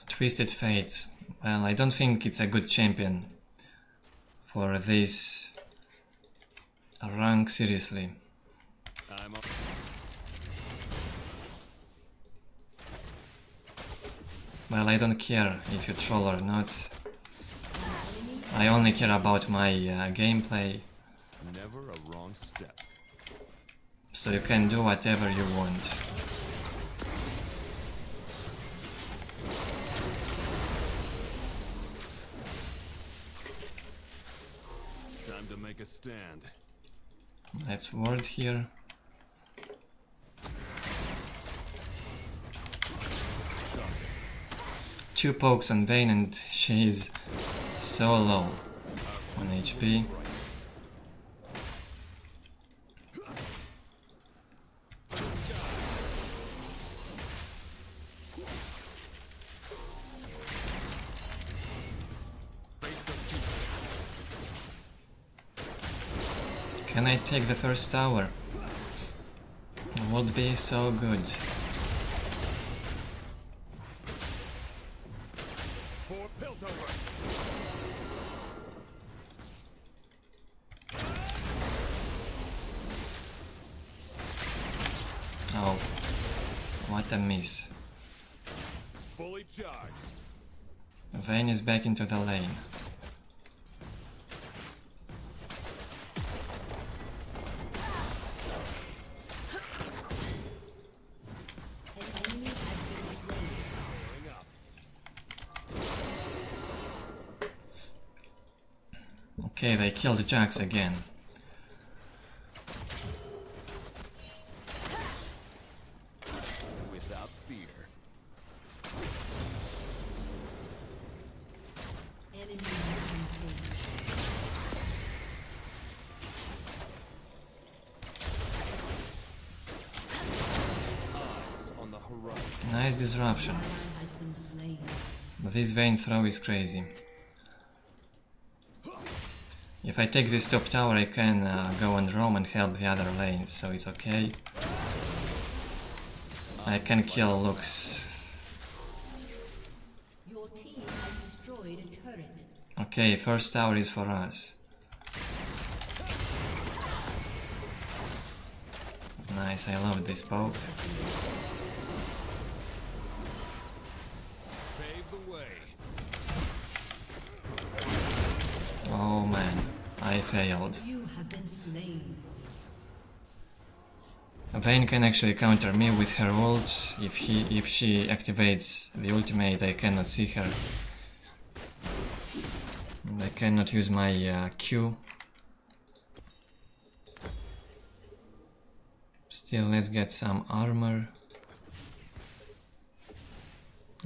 Twisted Fate. Well, I don't think it's a good champion for this rank, seriously. I'm up. Well, I don't care if you troll or not. I only care about my gameplay, Never a wrong step. so you can do whatever you want. Time to make a stand. Let's ward here. Two pokes on Vayne and she's so low on HP. Can I take the first tower? Would be so good. What a miss. Fully charged. Vayne is back into the lane. Okay, they killed Jax again. Without fear. On the horizon. Nice disruption. But this Vayne throw is crazy. If I take this top tower, I can go on roam and help the other lanes, so it's okay. I can kill Lux. Your team has destroyed a turret. Okay, first tower is for us. Nice, I love this poke. Pave the way. Oh man, I failed. You have been slain. Vayne can actually counter me with her ult. If she activates the ultimate, I cannot see her. And I cannot use my Q. Still, let's get some armor.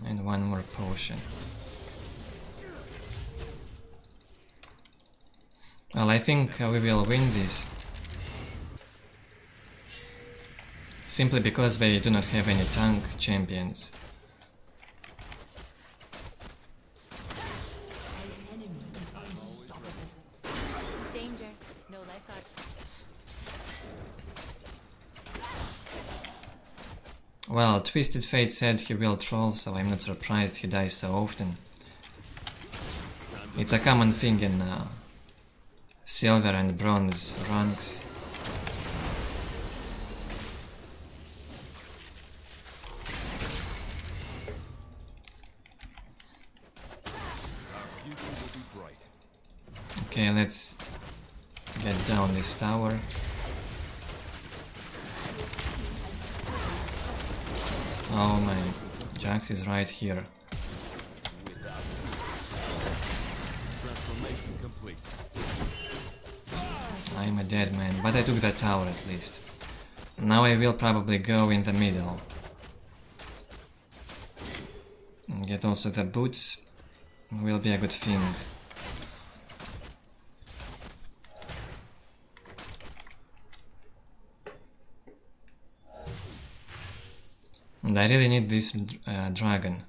And one more potion. Well, I think we will win this. Simply because they do not have any tank champions. Danger. No lifeguard. Well, Twisted Fate said he will troll, so I'm not surprised he dies so often. It's a common thing in silver and bronze ranks. Okay, let's get down this tower. Oh man, Jax is right here. Transformation complete. I'm a dead man, but I took the tower at least. Now I will probably go in the middle. And get also the boots. Will be a good thing. And I really need this dragon.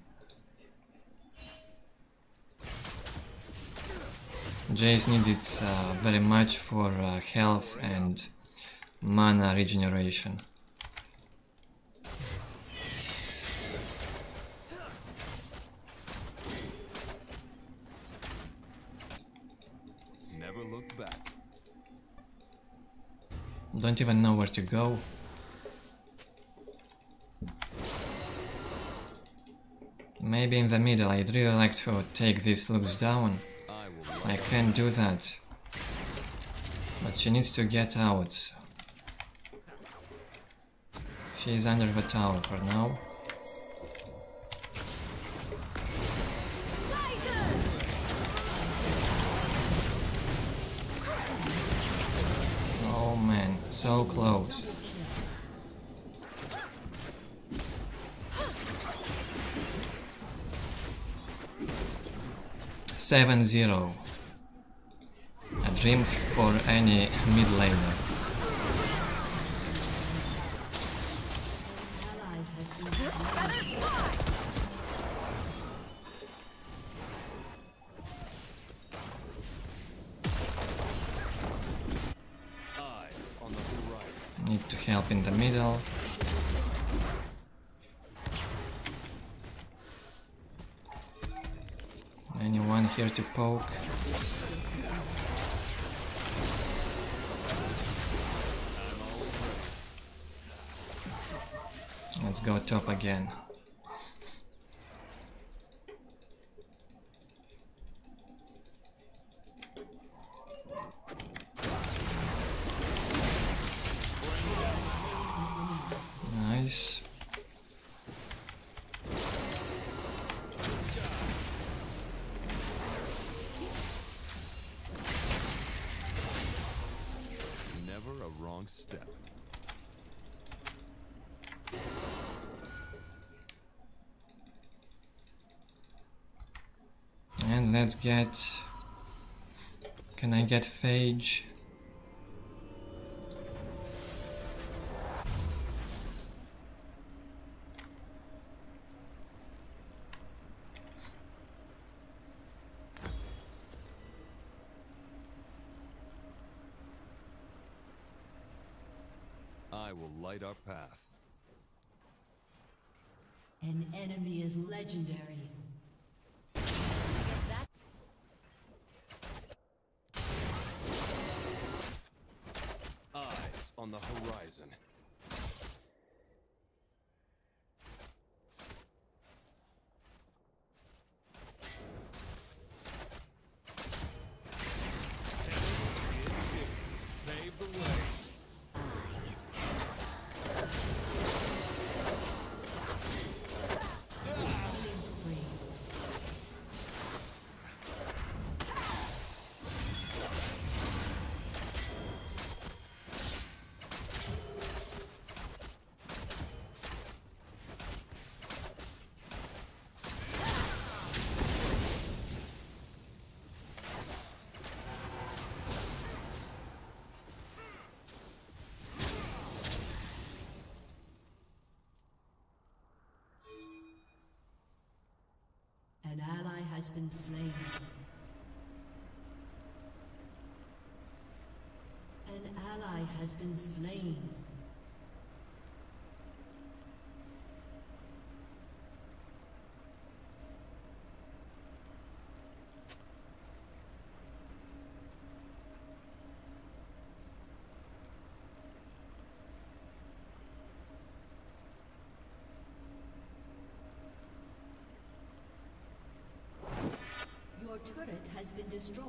Jace needed very much for health and mana regeneration. Never look back. Don't even know where to go. Maybe in the middle. I'd really like to take this Lux down. I can do that. But she needs to get out. She is under the tower for now. Oh man, so close. (7-0). A dream for any mid laner. Need to help in the middle. Anyone here to poke? Let's go top again. Nice. Never a wrong step. And let's get... Can I get Phage? I will light our path. An enemy is legendary. Eyes on the horizon. Pave the way. An ally has been slain. An ally has been slain. Your turret has been destroyed.